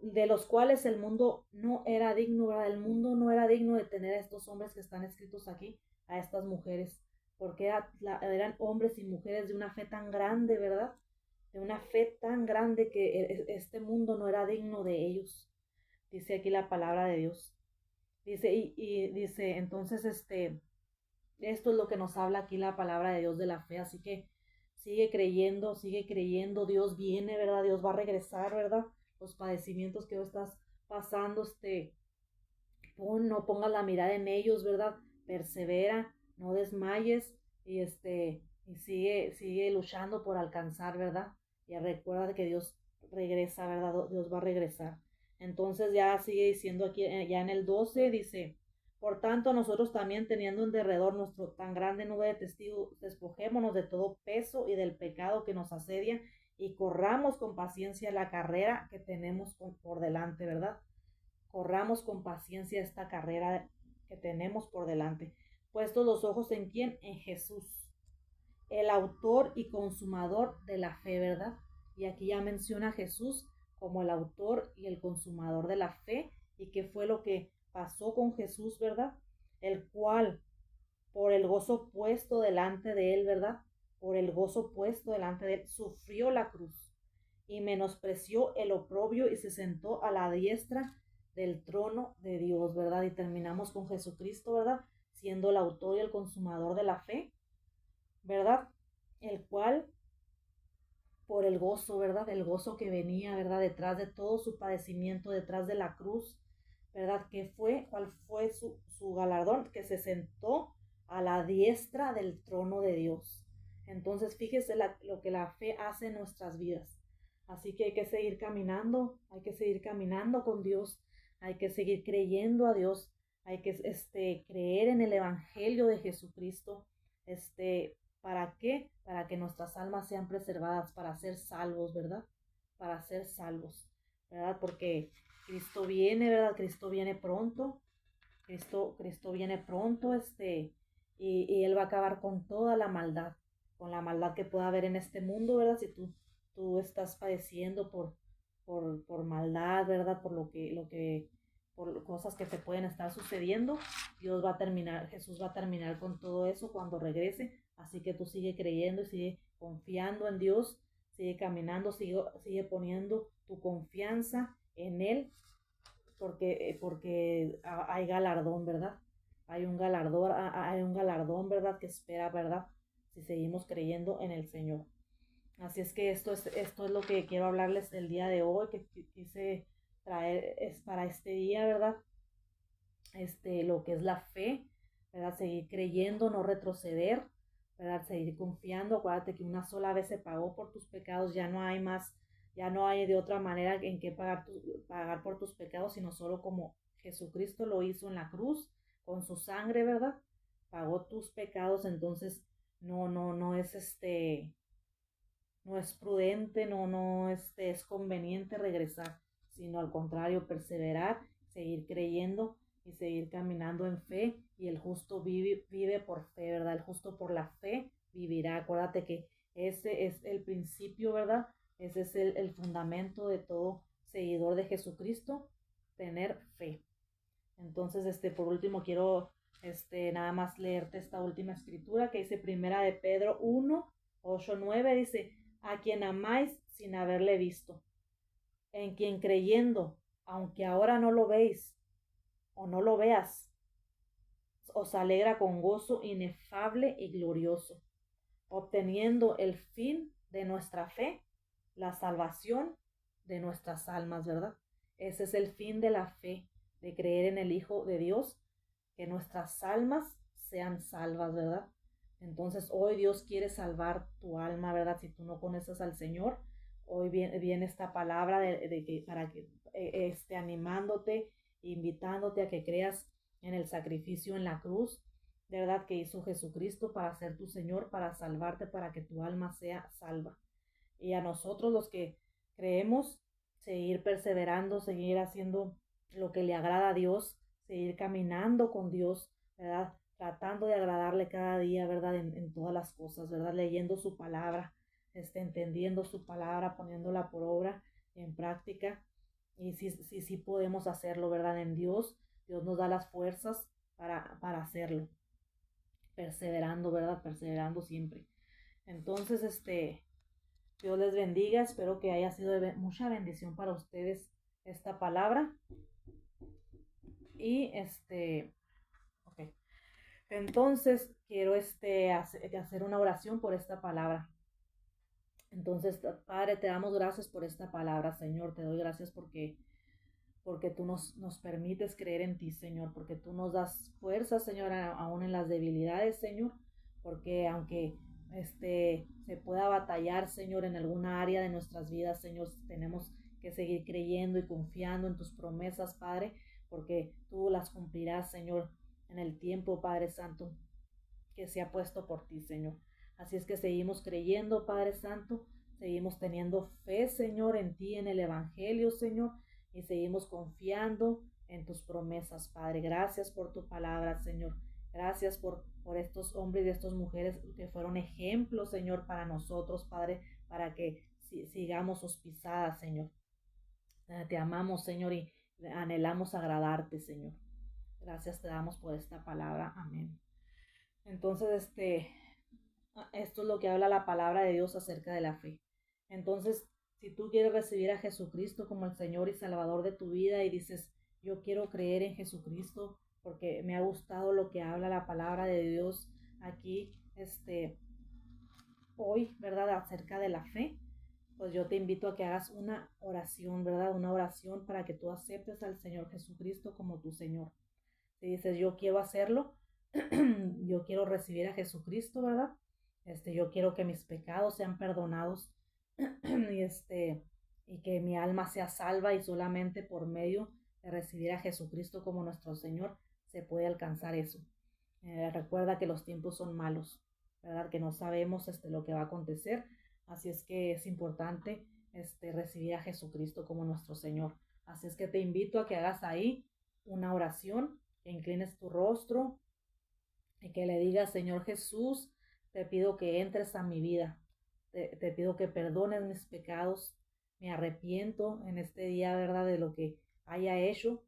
de los cuales el mundo no era digno, ¿verdad? El mundo no era digno de tener a estos hombres que están escritos aquí, a estas mujeres, porque eran hombres y mujeres de una fe tan grande, ¿verdad? De una fe tan grande que este mundo no era digno de ellos, dice aquí la palabra de Dios. Dice, y dice, entonces, esto es lo que nos habla aquí la palabra de Dios de la fe, así que sigue creyendo, Dios viene, ¿verdad? Dios va a regresar, ¿verdad? Los padecimientos que hoy estás pasando, no pongas la mirada en ellos, ¿verdad? Persevera, no desmayes y sigue luchando por alcanzar, ¿verdad? Y recuerda que Dios regresa, ¿verdad? Dios va a regresar. Entonces ya sigue diciendo aquí, ya en el 12 dice, por tanto nosotros también teniendo en derredor nuestro tan grande nube de testigos, despojémonos de todo peso y del pecado que nos asedia y corramos con paciencia la carrera que tenemos por delante, ¿verdad? Corramos con paciencia esta carrera que tenemos por delante. Puestos los ojos en quién? En Jesús, el autor y consumador de la fe, ¿verdad? Y aquí ya menciona a Jesús como el autor y el consumador de la fe. ¿Y qué fue lo que pasó con Jesús, verdad? El cual, por el gozo puesto delante de él, ¿verdad? Por el gozo puesto delante de él, sufrió la cruz y menospreció el oprobio y se sentó a la diestra del trono de Dios, ¿verdad? Y terminamos con Jesucristo, ¿verdad? Siendo el autor y el consumador de la fe, ¿verdad? El cual, por el gozo, ¿verdad? El gozo que venía, ¿verdad? Detrás de todo su padecimiento, detrás de la cruz, ¿verdad? ¿Cuál fue su galardón? Que se sentó a la diestra del trono de Dios. Entonces, fíjese lo que la fe hace en nuestras vidas. Así que hay que seguir caminando, hay que seguir caminando con Dios, hay que seguir creyendo a Dios, hay que creer en el Evangelio de Jesucristo. ¿Para qué? Para que nuestras almas sean preservadas, para ser salvos, ¿verdad? Para ser salvos, ¿verdad? Porque Cristo viene, ¿verdad? Cristo viene pronto, Cristo viene pronto, y Él va a acabar con la maldad que pueda haber en este mundo, ¿verdad? Si tú estás padeciendo por maldad, ¿verdad? Por cosas que te pueden estar sucediendo, Jesús va a terminar con todo eso cuando regrese, así que tú sigue creyendo y sigue confiando en Dios, sigue caminando, sigue poniendo tu confianza en Él, porque hay galardón, ¿verdad? Hay un galardón, ¿verdad? Que espera, ¿verdad? Si seguimos creyendo en el Señor. Así es que esto es lo que quiero hablarles el día de hoy, que quise traer es para este día, ¿verdad? Lo que es la fe, ¿verdad? Seguir creyendo, no retroceder, ¿verdad? Seguir confiando. Acuérdate que una sola vez se pagó por tus pecados, ya no hay más, ya no hay de otra manera en que pagar por tus pecados, sino solo como Jesucristo lo hizo en la cruz, con su sangre, ¿verdad? Pagó tus pecados, entonces no es no es prudente, no es conveniente regresar, sino al contrario, perseverar, seguir creyendo y seguir caminando en fe. Y el justo vive por fe, ¿verdad? El justo por la fe vivirá. Acuérdate que ese es el principio, ¿verdad? Ese es el fundamento de todo seguidor de Jesucristo, tener fe. Entonces, por último, quiero nada más leerte esta última escritura que dice Primera de Pedro 1:8-9, dice: a quien amáis sin haberle visto, en quien creyendo, aunque ahora no lo veis o no lo veas, os alegra con gozo inefable y glorioso, obteniendo el fin de nuestra fe, la salvación de nuestras almas, ¿verdad? Ese es el fin de la fe, de creer en el Hijo de Dios, que nuestras almas sean salvas, ¿verdad? Entonces hoy Dios quiere salvar tu alma, ¿verdad? Si tú no conoces al Señor, hoy viene esta palabra para que esté animándote, invitándote a que creas en el sacrificio en la cruz, ¿verdad? Que hizo Jesucristo para ser tu Señor, para salvarte, para que tu alma sea salva. Y a nosotros los que creemos, seguir perseverando, seguir haciendo lo que le agrada a Dios, seguir caminando con Dios, ¿verdad? Tratando de agradarle cada día, ¿verdad? En todas las cosas, ¿verdad? Leyendo su palabra, entendiendo su palabra, poniéndola por obra, en práctica. Y sí podemos hacerlo, ¿verdad? En Dios, Dios nos da las fuerzas para hacerlo, perseverando, ¿verdad? Perseverando siempre. Entonces, Dios les bendiga, espero que haya sido de mucha bendición para ustedes esta palabra. Y ok. Entonces quiero hacer una oración por esta palabra. Entonces, Padre, te damos gracias por esta palabra, Señor. Te doy gracias porque tú nos permites creer en ti, Señor, porque tú nos das fuerza, Señor, aún en las debilidades, Señor, porque aunque se pueda batallar, Señor, en alguna área de nuestras vidas, Señor, tenemos que seguir creyendo y confiando en tus promesas, Padre, porque tú las cumplirás, Señor, en el tiempo, Padre Santo, que se ha puesto por ti, Señor. Así es que seguimos creyendo, Padre Santo, seguimos teniendo fe, Señor, en ti, en el Evangelio, Señor, y seguimos confiando en tus promesas, Padre. Gracias por tu palabra, Señor. Gracias por estos hombres y estas mujeres que fueron ejemplos, Señor, para nosotros, Padre, para que sigamos sus pisadas, Señor. Te amamos, Señor, y anhelamos agradarte, Señor. Gracias te damos por esta palabra. Amén. Entonces, esto es lo que habla la palabra de Dios acerca de la fe. Entonces, si tú quieres recibir a Jesucristo como el Señor y Salvador de tu vida y dices, yo quiero creer en Jesucristo porque me ha gustado lo que habla la palabra de Dios aquí, hoy, ¿verdad? Acerca de la fe. pues yo te invito a que hagas una oración, ¿verdad? Una oración para que tú aceptes al Señor Jesucristo como tu Señor. Si dices, yo quiero hacerlo, yo quiero recibir a Jesucristo, ¿verdad? Yo quiero que mis pecados sean perdonados y y que mi alma sea salva, y solamente por medio de recibir a Jesucristo como nuestro Señor se puede alcanzar eso. Recuerda que los tiempos son malos, ¿verdad? Que no sabemos lo que va a acontecer, así es que es importante recibir a Jesucristo como nuestro Señor. Así es que te invito a que hagas ahí una oración, que inclines tu rostro y que le digas, Señor Jesús, te pido que entres a mi vida, te pido que perdones mis pecados, me arrepiento en este día, ¿verdad?, de lo que haya hecho,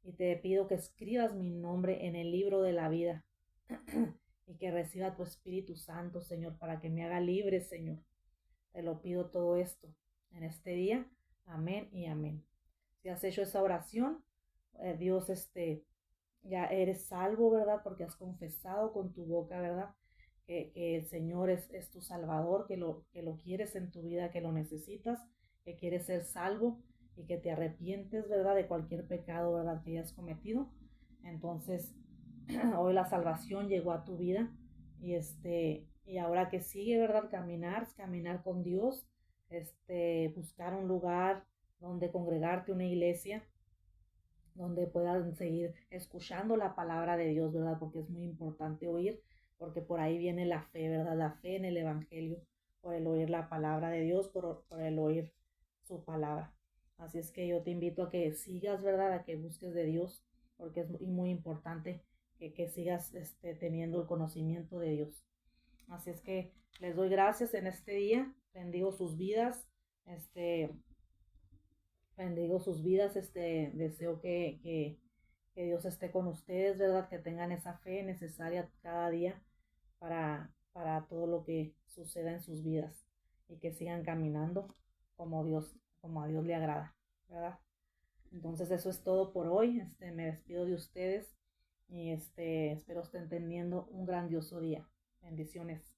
y te pido que escribas mi nombre en el libro de la vida y que reciba tu Espíritu Santo, Señor, para que me haga libre, Señor. Te lo pido todo esto en este día. Amén y amén. Si has hecho esa oración, Dios, ya eres salvo, ¿verdad? Porque has confesado con tu boca, ¿verdad? Que el Señor es tu Salvador, que lo quieres en tu vida, que lo necesitas, que quieres ser salvo y que te arrepientes, ¿verdad? De cualquier pecado, ¿verdad?, que hayas cometido. Entonces, hoy la salvación llegó a tu vida, y ahora que sigue, ¿verdad? Caminar con Dios, buscar un lugar donde congregarte, una iglesia donde puedan seguir escuchando la palabra de Dios, ¿verdad? Porque es muy importante oír, porque por ahí viene la fe, ¿verdad? La fe en el Evangelio, por el oír la palabra de Dios, por el oír su palabra. Así es que yo te invito a que sigas, ¿verdad? A que busques de Dios, porque es muy importante que sigas teniendo el conocimiento de Dios. Así es que les doy gracias en este día, bendigo sus vidas, bendigo sus vidas, deseo que Dios esté con ustedes, ¿verdad? Que tengan esa fe necesaria cada día para todo lo que suceda en sus vidas, y que sigan caminando como a Dios le agrada, ¿verdad? Entonces eso es todo por hoy. Me despido de ustedes y espero estén teniendo un grandioso día. Bendiciones.